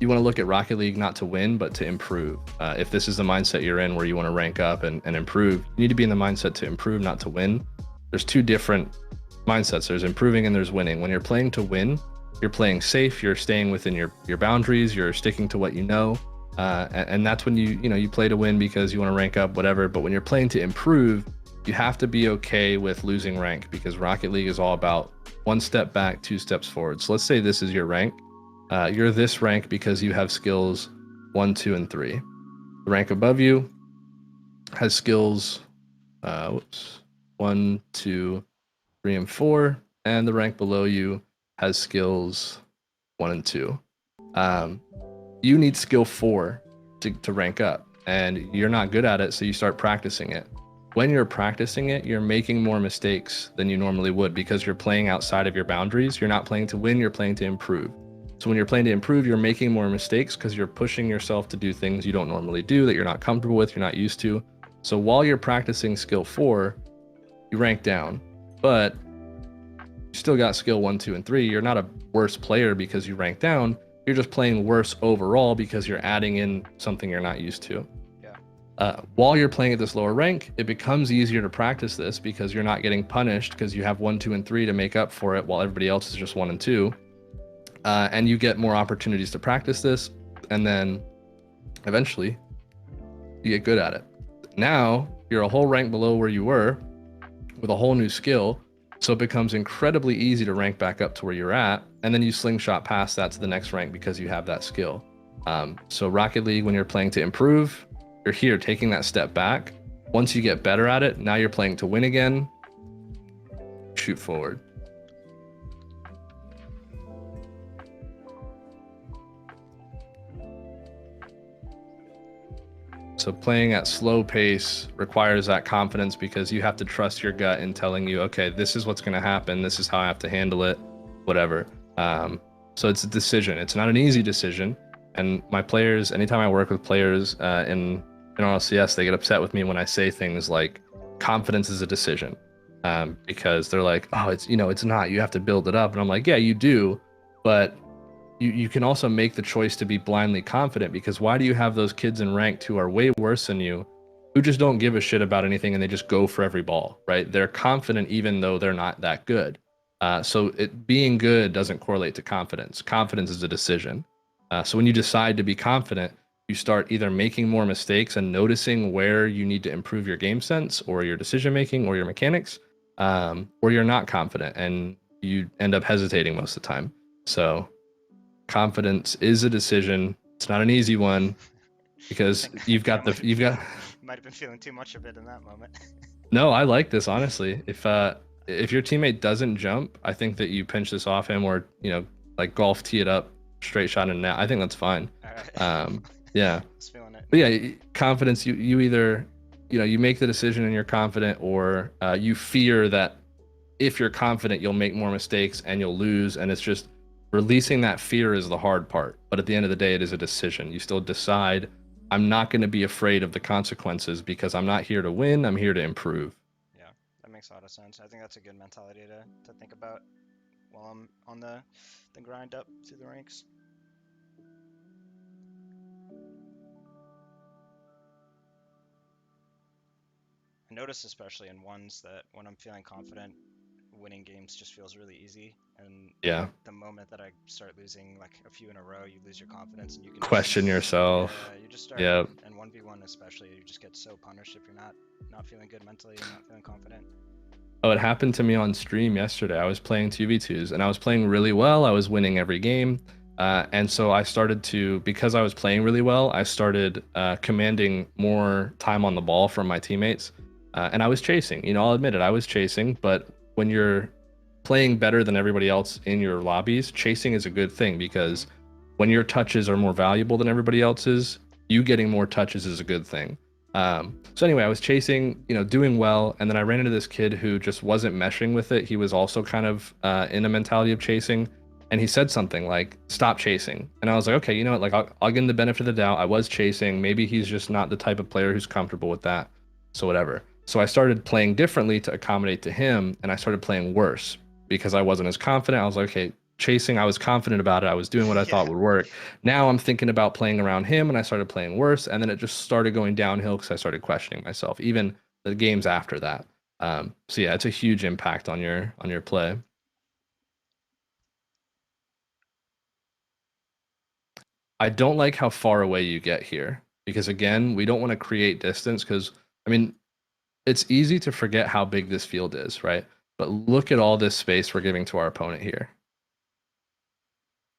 to look at Rocket League not to win, but to improve. If this is the mindset you're in where you want to rank up and improve, you need to be in the mindset to improve, not to win. There's two different mindsets. There's improving and there's winning. When you're playing to win, you're playing safe, you're staying within your boundaries, you're sticking to what you know. And that's when you play to win because you want to rank up, whatever. But when you're playing to improve, you have to be okay with losing rank, because Rocket League is all about 1 step back, 2 steps forward. So let's say this is your rank. You're this rank because you have skills 1, 2, and 3. The rank above you has skills 1, 2, 3, and 4, and the rank below you has skills 1 and 2. You need skill 4 to rank up, and you're not good at it, so you start practicing it. When you're practicing it, you're making more mistakes than you normally would because you're playing outside of your boundaries. You're not playing to win, you're playing to improve. So when you're playing to improve, you're making more mistakes because you're pushing yourself to do things you don't normally do, that you're not comfortable with, you're not used to. So while you're practicing skill 4, you rank down, but you still got skill 1, 2, and 3. You're not a worse player because you rank down. You're just playing worse overall because you're adding in something you're not used to. While you're playing at this lower rank, it becomes easier to practice this because you're not getting punished because you have 1, 2, and 3 to make up for it, while everybody else is just 1 and 2. And you get more opportunities to practice this, and then eventually you get good at it. Now you're a whole rank below where you were with a whole new skill, so it becomes incredibly easy to rank back up to where you're at, and then you slingshot past that to the next rank because you have that skill. So Rocket League, when you're playing to improve, you're here taking that step back. Once you get better at it, now you're playing to win again. Shoot forward. So playing at slow pace requires that confidence because you have to trust your gut in telling you, okay, this is what's going to happen. This is how I have to handle it, whatever. So it's a decision. It's not an easy decision. And my players, anytime I work with players in RLCS, they get upset with me when I say things like confidence is a decision, because they're like, oh, it's not, you have to build it up. And I'm like, yeah, you do, but you can also make the choice to be blindly confident, because why do you have those kids in ranked who are way worse than you, who just don't give a shit about anything and they just go for every ball, right? They're confident even though they're not that good. So being good doesn't correlate to confidence. Confidence is a decision. So when you decide to be confident, you start either making more mistakes and noticing where you need to improve your game sense or your decision making or your mechanics, or you're not confident and you end up hesitating most of the time. So confidence is a decision. It's not an easy one because you've got might have been feeling too much of it in that moment. No, I like this, honestly. If your teammate doesn't jump, I think that you pinch this off him, or like golf tee it up, straight shot in net. I think that's fine. All right. Yeah. Just feeling it. But yeah, confidence, you either, you make the decision and you're confident, or you fear that if you're confident, you'll make more mistakes and you'll lose. And it's just releasing that fear is the hard part. But at the end of the day, it is a decision. You still decide, I'm not going to be afraid of the consequences because I'm not here to win. I'm here to improve. Yeah, that makes a lot of sense. I think that's a good mentality to think about while I'm on the grind up through the ranks. I notice especially in ones that when I'm feeling confident, winning games just feels really easy. And Yeah. the moment that I start losing like a few in a row, you lose your confidence and you can Question yourself. Yeah, you just start. Yeah. And 1v1 especially, you just get so punished if you're not feeling good mentally and not feeling confident. Oh, it happened to me on stream yesterday. I was playing 2v2s and I was playing really well. I was winning every game. And so I started to, because I was playing really well, I started commanding more time on the ball from my teammates. And I was chasing, I'll admit it, I was chasing. But when you're playing better than everybody else in your lobbies, chasing is a good thing, because when your touches are more valuable than everybody else's, you getting more touches is a good thing. So anyway, I was chasing, doing well, and then I ran into this kid who just wasn't meshing with it. He was also kind of in a mentality of chasing, and he said something like, "Stop chasing." And I was like, "Okay, you know what? Like, I'll give him the benefit of the doubt. I was chasing. Maybe he's just not the type of player who's comfortable with that. So whatever." So I started playing differently to accommodate to him, and I started playing worse because I wasn't as confident. I was like, "Okay, chasing. I was confident about it. I was doing what I Yeah. thought would work." Now I'm thinking about playing around him, and I started playing worse, and then it just started going downhill because I started questioning myself, even the games after that. So yeah, it's a huge impact on your play. I don't like how far away you get here because again, we don't want to create distance because I mean, it's easy to forget how big this field is, right? But look at all this space we're giving to our opponent here.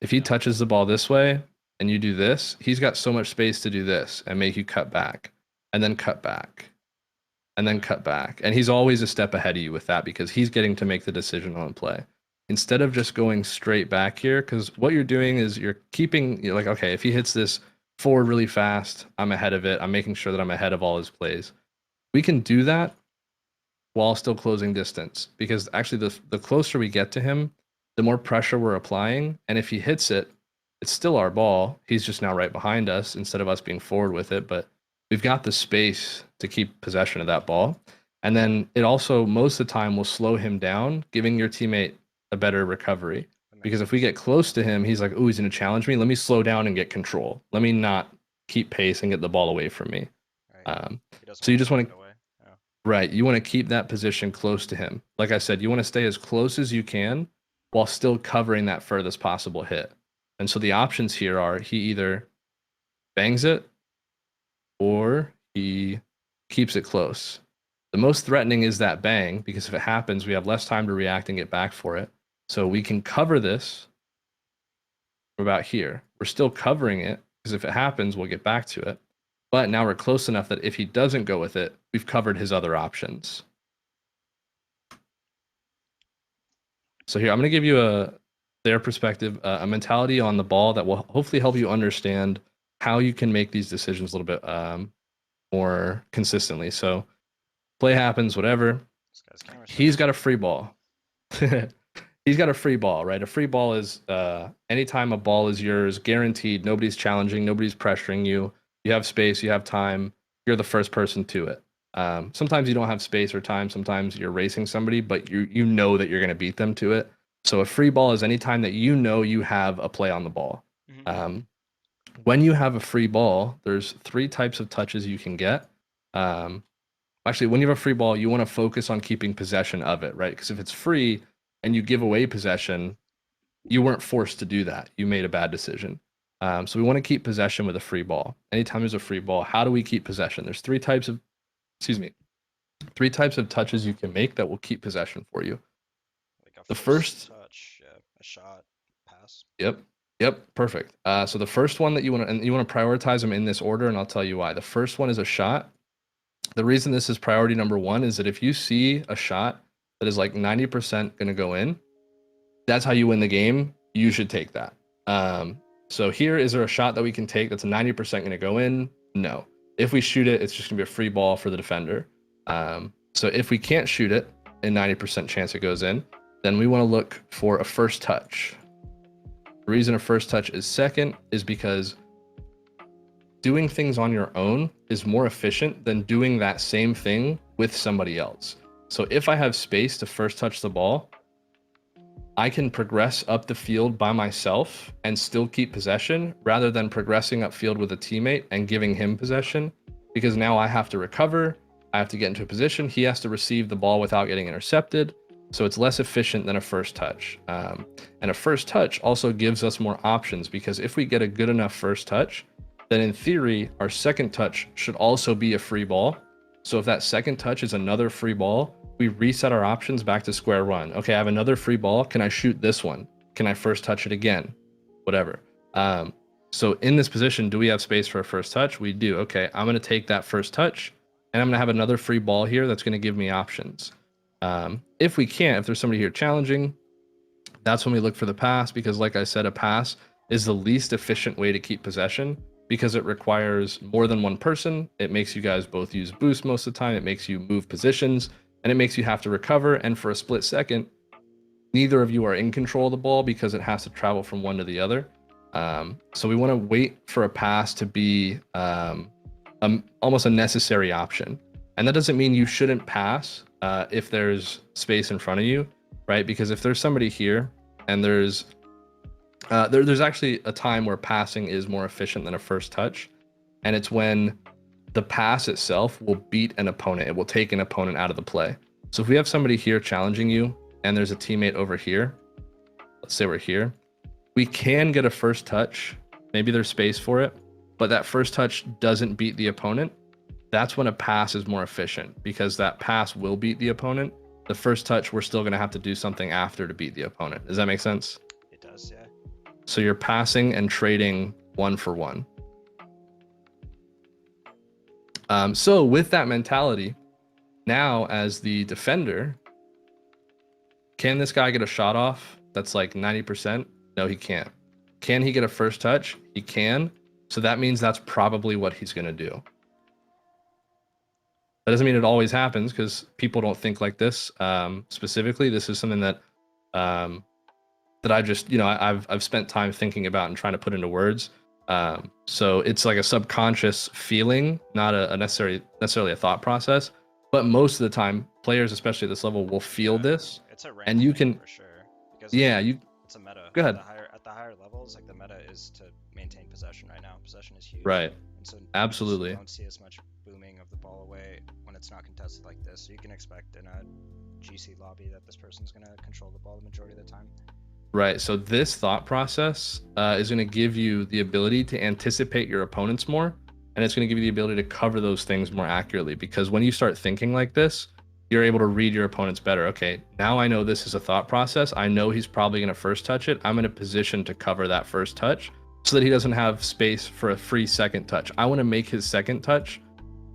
If he touches the ball this way and you do this, he's got so much space to do this and make you cut back and then cut back and then cut back. And he's always a step ahead of you with that because he's getting to make the decision on play. Instead of just going straight back here, because what you're doing is you're like, okay, if he hits this forward really fast, I'm ahead of it. I'm making sure that I'm ahead of all his plays. We can do that while still closing distance because actually the closer we get to him, the more pressure we're applying. And if he hits it, it's still our ball. He's just now right behind us instead of us being forward with it. But we've got the space to keep possession of that ball. And then it also, most of the time, will slow him down, giving your teammate a better recovery. Because if we get close to him, he's like, "Oh, he's going to challenge me. Let me slow down and get control. Let me not keep pace and get the ball away from me." Right. So you just want to, Yeah. right, you want to keep that position close to him. Like I said, you want to stay as close as you can while still covering that furthest possible hit. And so the options here are he either bangs it or he keeps it close. The most threatening is that bang because if it happens, we have less time to react and get back for it. So we can cover this from about here. We're still covering it because if it happens, we'll get back to it. But now we're close enough that if he doesn't go with it, we've covered his other options. So here, I'm going to give you their perspective, a mentality on the ball that will hopefully help you understand how you can make these decisions a little bit more consistently. So play happens, whatever. He's got a free ball. He's got a free ball, right? A free ball is anytime a ball is yours, guaranteed. Nobody's challenging, nobody's pressuring you. You have space, you have time. You're the first person to it. Sometimes you don't have space or time. Sometimes you're racing somebody, but you know that you're going to beat them to it. So a free ball is any time that you know you have a play on the ball. When you have a free ball, there's 3 types of touches you can get. Actually, when you have a free ball, you want to focus on keeping possession of it, right? Because if it's free and you give away possession, you weren't forced to do that. You made a bad decision. So we want to keep possession with a free ball. Anytime there's a free ball, how do we keep possession? There's 3 types of, 3 types of touches you can make that will keep possession for you. Like the first touch, yeah, a shot, pass. Yep, perfect. So the first one that you want to prioritize them in this order, and I'll tell you why. The first one is a shot. The reason this is priority number 1 is that if you see a shot that is like 90% going to go in, that's how you win the game. You should take that. So here, is there a shot that we can take that's 90% going to go in? No. If we shoot it, it's just going to be a free ball for the defender. So if we can't shoot it, and 90% chance it goes in, then we want to look for a first touch. The reason a first touch is second is because doing things on your own is more efficient than doing that same thing with somebody else. So if I have space to first touch the ball, I can progress up the field by myself and still keep possession rather than progressing upfield with a teammate and giving him possession, because now I have to recover, I have to get into a position, he has to receive the ball without getting intercepted. So it's less efficient than a first touch. And a first touch also gives us more options, because if we get a good enough first touch, then in theory, our second touch should also be a free ball. So if that second touch is another free ball, we reset our options back to square one. Okay, I have another free ball. Can I shoot this one? Can I first touch it again? Whatever. So in this position, do we have space for a first touch? We do. Okay, I'm going to take that first touch, and I'm going to have another free ball here that's going to give me options. If we can't, if there's somebody here challenging, that's when we look for the pass, because like I said, a pass is the least efficient way to keep possession. because it requires more than one person. It makes you guys both use boost most of the time. It makes you move positions, and it makes you have to recover. And for a split second, neither of you are in control of the ball because it has to travel from one to the other. So we want to wait for a pass to be almost a necessary option. And that doesn't mean you shouldn't pass if there's space in front of you, right? Because if there's somebody here and there's actually a time where passing is more efficient than a first touch. And it's when the pass itself will beat an opponent. It will take an opponent out of the play. So if we have somebody here challenging you and there's a teammate over here, let's say we're here, we can get a first touch. Maybe there's space for it, but that first touch doesn't beat the opponent. That's when a pass is more efficient because that pass will beat the opponent. The first touch, we're still going to have to do something after to beat the opponent. Does that make sense? It does, yeah. So you're passing and trading one for one. So with that mentality, now as the defender, can this guy get a shot off that's like 90%? No, he can't. Can he get a first touch? He can. So that means that's probably what he's going to do. That doesn't mean it always happens because people don't think like this. Specifically, this is something that that I just, I've spent time thinking about and trying to put into words. So it's like a subconscious feeling, not a necessarily a thought process. But most of the time, players, especially at this level, will feel this. It's a and you can, for sure. Because it's a meta. Go ahead. At the higher levels, like the meta is to maintain possession right now. Possession is huge. Right. And so absolutely. You don't see as much booming of the ball away when it's not contested like this. So you can expect in a GC lobby that this person's going to control the ball the majority of the time. Right. So this thought process is going to give you the ability to anticipate your opponents more. And it's going to give you the ability to cover those things more accurately. Because when you start thinking like this, you're able to read your opponents better. Okay, now I know this is a thought process. I know he's probably going to first touch it. I'm in a position to cover that first touch so that he doesn't have space for a free second touch. I want to make his second touch.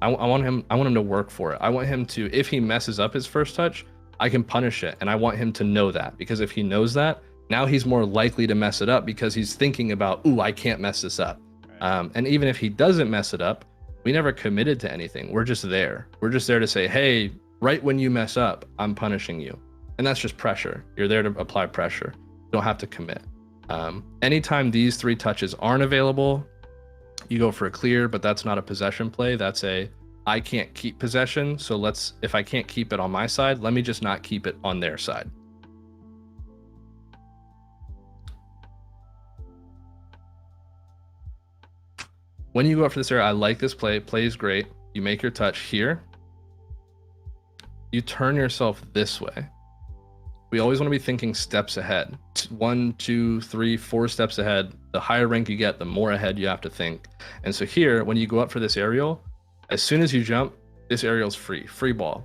I want him to work for it. I want him to, if he messes up his first touch, I can punish it. And I want him to know that, because if he knows that, now he's more likely to mess it up because he's thinking about, ooh, I can't mess this up. And even if he doesn't mess it up, we never committed to anything. We're just there. We're just there to say, hey, right when you mess up, I'm punishing you. And that's just pressure. You're there to apply pressure. You don't have to commit. Anytime these three touches aren't available, you go for a clear, but that's not a possession play. That's I can't keep possession. So if I can't keep it on my side, let me just not keep it on their side. When you go up for this area, I like this play. Play is great. You make your touch here. You turn yourself this way. We always want to be thinking steps ahead. 1, 2, 3, 4 steps ahead. The higher rank you get, the more ahead you have to think. And so here, when you go up for this aerial, as soon as you jump, this aerial's free ball.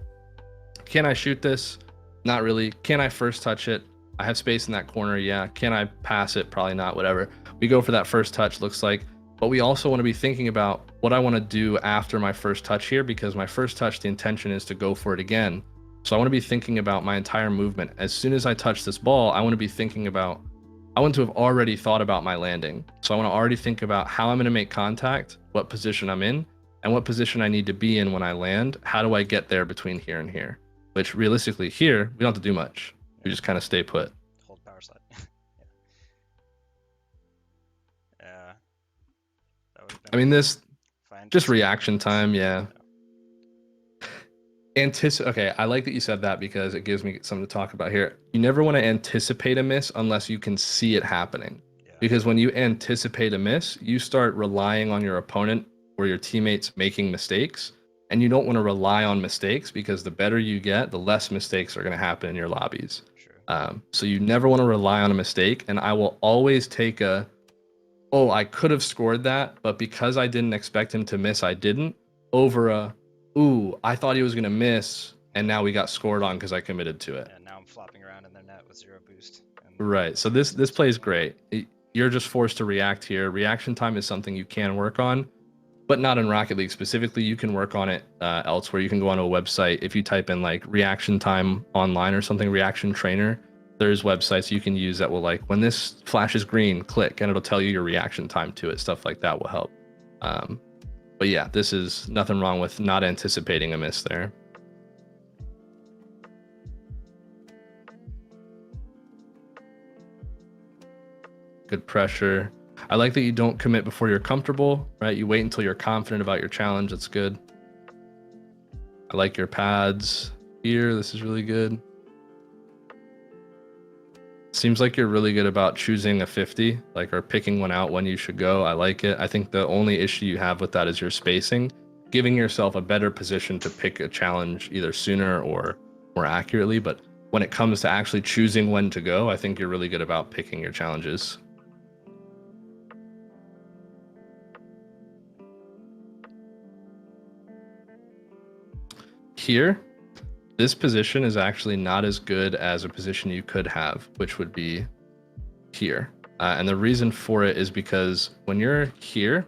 Can I shoot this? Not really. Can I first touch it? I have space in that corner. Yeah. Can I pass it? Probably not. Whatever. We go for that first touch, looks like. But we also want to be thinking about what I want to do after my first touch here, because my first touch, the intention is to go for it again. So I want to be thinking about my entire movement. As soon as I touch this ball, I want to be thinking about, I want to have already thought about my landing. So I want to already think about how I'm going to make contact, what position I'm in, and what position I need to be in when I land. How do I get there between here and here? Which realistically here, we don't have to do much. We just kind of stay put. Hold power slide. I mean, this just reaction time, yeah. Okay, I like that you said that because it gives me something to talk about here. You never want to anticipate a miss unless you can see it happening. Yeah. Because when you anticipate a miss, you start relying on your opponent or your teammates making mistakes. And you don't want to rely on mistakes, because the better you get, the less mistakes are going to happen in your lobbies. Sure. So you never want to rely on a mistake. And I will always take oh, I could have scored that, but because I didn't expect him to miss, I didn't, over ooh, I thought he was going to miss, and now we got scored on because I committed to it. Yeah, now I'm flopping around in their net with 0 boost. Right, so this play is great. You're just forced to react here. Reaction time is something you can work on, but not in Rocket League specifically. You can work on it elsewhere. You can go on a website. If you type in like reaction time online or something, reaction trainer, there's websites you can use that will, like, when this flashes green, click, and it'll tell you your reaction time to it. Stuff like that will help. But yeah, this is nothing wrong with not anticipating a miss there. Good pressure. I like that you don't commit before you're comfortable, right? You wait until you're confident about your challenge. That's good. I like your pads here. This is really good. Seems like you're really good about choosing a 50, like, or picking one out when you should go. I like it. I think the only issue you have with that is your spacing, giving yourself a better position to pick a challenge either sooner or more accurately. But when it comes to actually choosing when to go, I think you're really good about picking your challenges. Here, this position is actually not as good as a position you could have, which would be here. And the reason for it is because when you're here,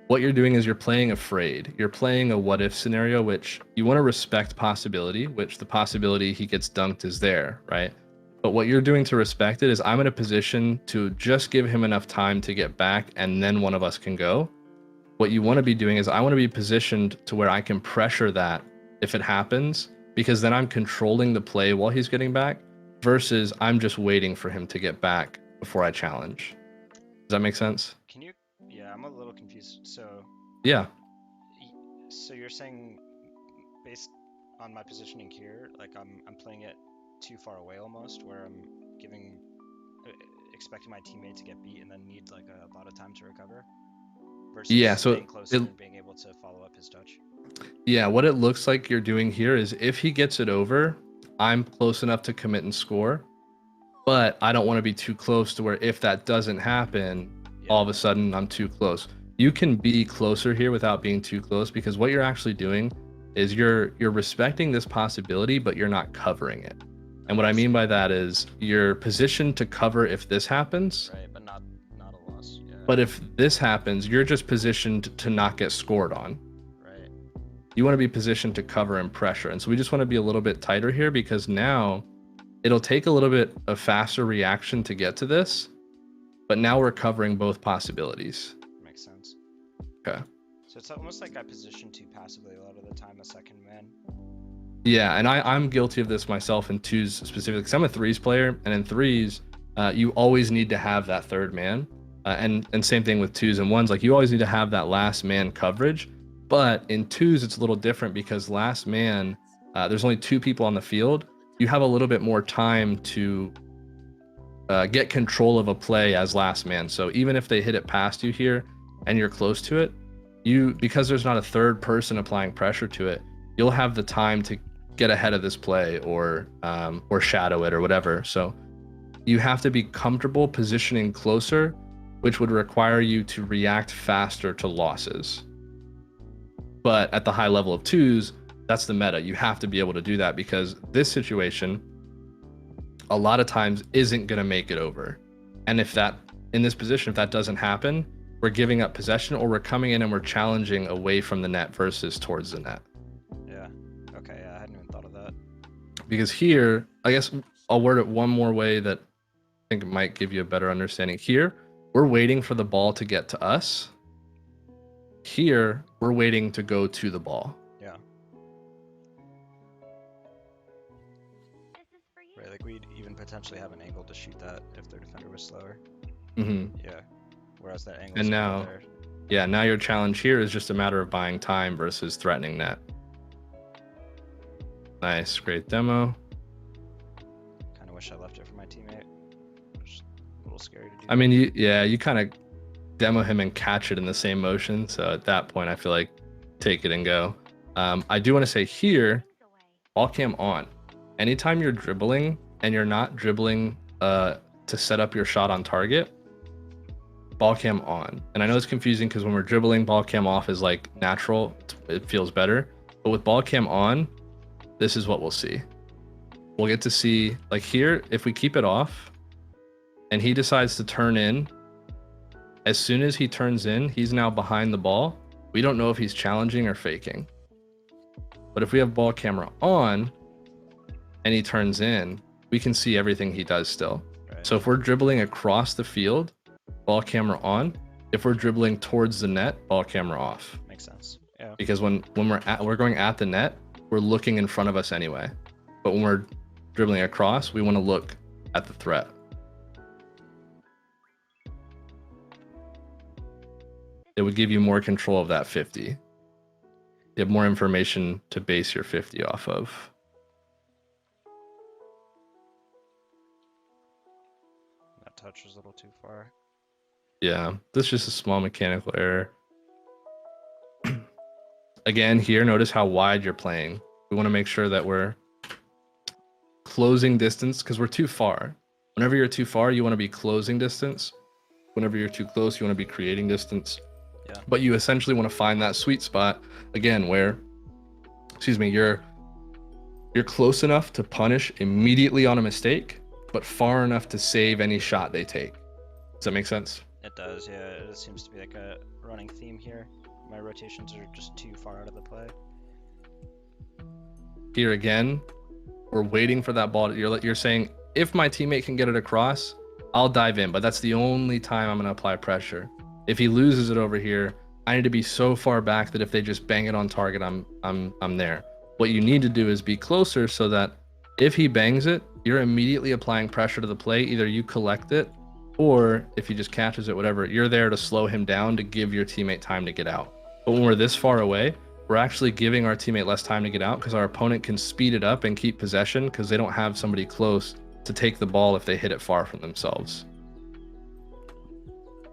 what you're doing is you're playing afraid. You're playing a what if scenario, which you want to respect possibility, which the possibility he gets dunked is there, right? But what you're doing to respect it is I'm in a position to just give him enough time to get back and then one of us can go. What you want to be doing is I want to be positioned to where I can pressure that if it happens, because then I'm controlling the play while he's getting back versus I'm just waiting for him to get back before I challenge. Does that make sense? Can you? Yeah, I'm a little confused. So Yeah. So you're saying, based on my positioning here, like I'm playing it too far away almost, where I'm expecting my teammate to get beat and then need like a lot of time to recover, versus staying closer and being able to follow up his touch. Yeah, what it looks like you're doing here is if he gets it over, I'm close enough to commit and score, but I don't want to be too close to where if that doesn't happen, all of a sudden I'm too close. You can be closer here without being too close, because what you're actually doing is you're respecting this possibility, but you're not covering it. And what I mean by that is you're positioned to cover if this happens, right? But not a loss. Yeah. But if this happens, you're just positioned to not get scored on. Right. You want to be positioned to cover and pressure. And so we just want to be a little bit tighter here, because now it'll take a little bit of faster reaction to get to this, but now we're covering both possibilities. Makes sense. Okay. So it's almost like I position too passively a lot of the time, a second man. Yeah, and I'm guilty of this myself in twos specifically, because I'm a threes player, and in threes, you always need to have that third man. And same thing with twos and ones, like you always need to have that last man coverage. But in twos, it's a little different, because last man, there's only two people on the field. You have a little bit more time to get control of a play as last man. So even if they hit it past you here and you're close to it, because there's not a third person applying pressure to it, you'll have the time to get ahead of this play or shadow it or whatever. So you have to be comfortable positioning closer, which would require you to react faster to losses. But at the high level of twos, that's the meta. You have to be able to do that, because this situation a lot of times isn't going to make it over. And in this position, if that doesn't happen, we're giving up possession, or we're coming in and we're challenging away from the net versus towards the net. Yeah. Okay. Yeah, I hadn't even thought of that. Because here, I guess I'll word it one more way that I think it might give you a better understanding. Here, we're waiting for the ball to get to us. Here, we're waiting to go to the ball. Yeah. Right, like we'd even potentially have an angle to shoot that if their defender was slower. Mm-hmm. Yeah. Whereas that angle. And now, yeah, now your challenge here is just a matter of buying time versus threatening net. Nice, great demo. Kind of wish I left it for my teammate. Just a little scary to do. I mean, you kind of demo him and catch it in the same motion. So at that point, I feel like take it and go. I do want to say here, ball cam on. Anytime you're dribbling and you're not dribbling to set up your shot on target, ball cam on. And I know it's confusing, because when we're dribbling, ball cam off is like natural. It feels better. But with ball cam on, this is what we'll see. We'll get to see, like here, if we keep it off and he decides to turn in, as soon as he turns in, he's now behind the ball. We don't know if he's challenging or faking. But if we have ball camera on and he turns in, we can see everything he does still. Right. So if we're dribbling across the field, ball camera on, if we're dribbling towards the net, ball camera off. Makes sense. Yeah. Because when we're going at the net, we're looking in front of us anyway. But when we're dribbling across, we want to look at the threat. It would give you more control of that 50. You have more information to base your 50 off of. That touch was a little too far. Yeah, this is just a small mechanical error. Again, here, notice how wide you're playing. We want to make sure that we're closing distance because we're too far. Whenever you're too far, you want to be closing distance. Whenever you're too close, you want to be creating distance. Yeah. But you essentially want to find that sweet spot again where, you're close enough to punish immediately on a mistake, but far enough to save any shot they take. Does that make sense? It does, yeah. It seems to be like a running theme here. My rotations are just too far out of the play. Here again, we're waiting for that ball. You're saying, if my teammate can get it across, I'll dive in, but that's the only time I'm going to apply pressure. If he loses it over here, I need to be so far back that if they just bang it on target, I'm there. What you need to do is be closer so that if he bangs it, you're immediately applying pressure to the play. Either you collect it, or if he just catches it, whatever, you're there to slow him down to give your teammate time to get out. But when we're this far away, we're actually giving our teammate less time to get out because our opponent can speed it up and keep possession because they don't have somebody close to take the ball if they hit it far from themselves.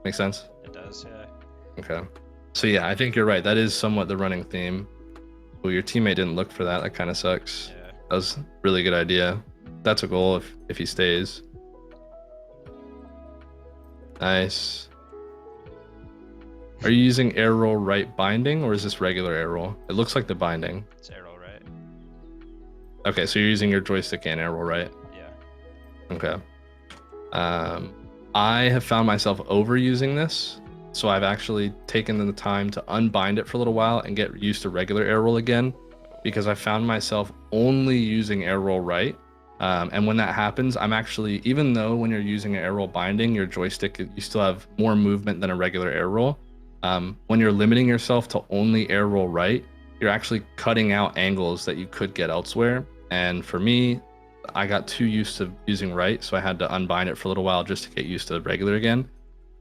Make sense? It does, yeah. Okay. So yeah, I think you're right. That is somewhat the running theme. Well, your teammate didn't look for that. That kind of sucks. Yeah. That was a really good idea. That's a goal if he stays. Nice. Are you using air roll right binding or is this regular air roll? It looks like the binding. It's arrow right. Okay, so you're using your joystick and air roll right? Yeah. Okay. I have found myself overusing this, so I've actually taken the time to unbind it for a little while and get used to regular air roll again, because I found myself only using air roll right. And when that happens, I'm actually, even though when you're using an air roll binding, your joystick, you still have more movement than a regular air roll. When you're limiting yourself to only air roll right, you're actually cutting out angles that you could get elsewhere. And for me, I got too used to using right, so I had to unbind it for a little while just to get used to regular again.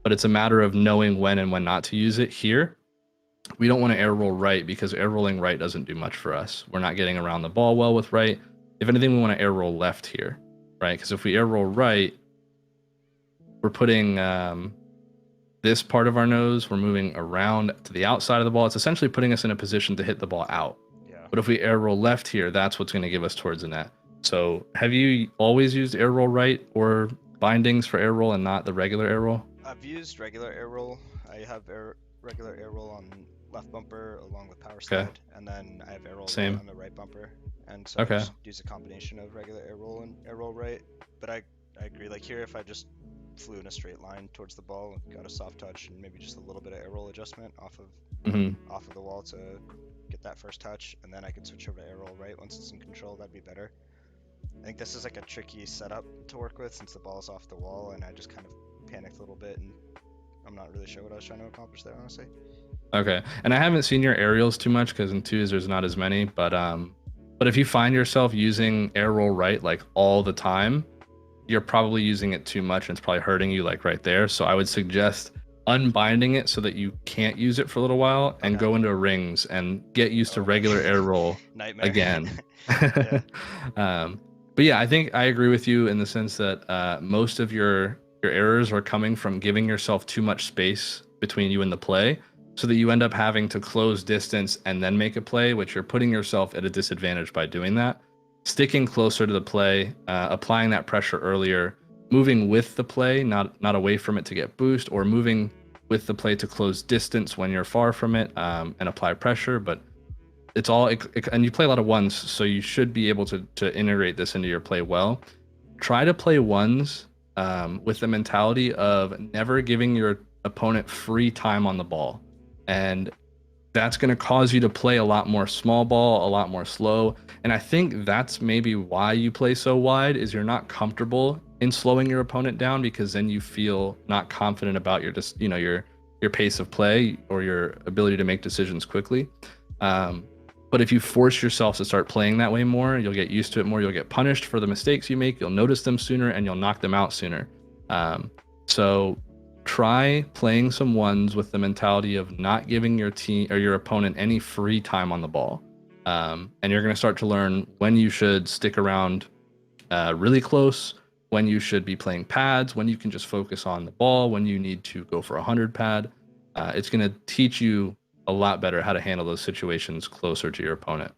But it's a matter of knowing when and when not to use it. Here, we don't want to air roll right because air rolling right doesn't do much for us. We're not getting around the ball well with right. If anything, we want to air roll left here, right? Because if we air roll right, we're putting this part of our nose, we're moving around to the outside of the ball. It's essentially putting us in a position to hit the ball out. Yeah. But if we air roll left here, that's what's going to give us towards the net. So have you always used air roll right or bindings for air roll and not the regular air roll? I've used regular air roll. I have regular air roll on left bumper along with power slide, and then I have air roll Same. on the right bumper. And so Okay. I just use a combination of regular air roll and air roll right. But I agree, like here, if I just flew in a straight line towards the ball, got a soft touch, and maybe just a little bit of air roll adjustment off of the wall to get that first touch, and then I could switch over to air roll right once it's in control, that'd be better. I think this is like a tricky setup to work with since the ball's off the wall, and I just kind of panicked a little bit, and I'm not really sure what I was trying to accomplish there, honestly. Okay, and I haven't seen your aerials too much because in twos there's not as many, but if you find yourself using air roll right like all the time, you're probably using it too much and it's probably hurting you like right there. So I would suggest unbinding it so that you can't use it for a little while and go into rings and get used to regular air roll Nightmare. again. Yeah. But yeah, I think I agree with you in the sense that most of your errors are coming from giving yourself too much space between you and the play, so that you end up having to close distance and then make a play, which you're putting yourself at a disadvantage by doing that. Sticking closer to the play, applying that pressure earlier, moving with the play, not away from it to get boost, or moving with the play to close distance when you're far from it and apply pressure. But it's all, and you play a lot of ones, so you should be able to integrate this into your play well. Try to play ones with the mentality of never giving your opponent free time on the ball. And that's going to cause you to play a lot more small ball, a lot more slow. And I think that's maybe why you play so wide, is you're not comfortable in slowing your opponent down, because then you feel not confident about your your pace of play or your ability to make decisions quickly. But if you force yourself to start playing that way more, you'll get used to it more. You'll get punished for the mistakes you make. You'll notice them sooner, and you'll knock them out sooner. So try playing some ones with the mentality of not giving your team or your opponent any free time on the ball. And you're going to start to learn when you should stick around really close, when you should be playing pads, when you can just focus on the ball, when you need to go for 100 pad. It's going to teach you a lot better how to handle those situations closer to your opponent.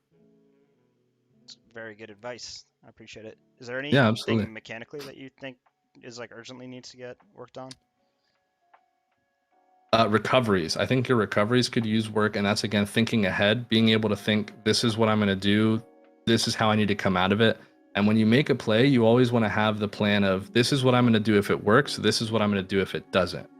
It's very good advice. I appreciate it. Is there Yeah, absolutely. anything mechanically that you think is like urgently needs to get worked on? Recoveries. I think your recoveries could use work, and that's again thinking ahead, being able to think, this is what I'm going to do, this is how I need to come out of it. And when you make a play, you always want to have the plan of, this is what I'm going to do if it works, this is what I'm going to do if it doesn't.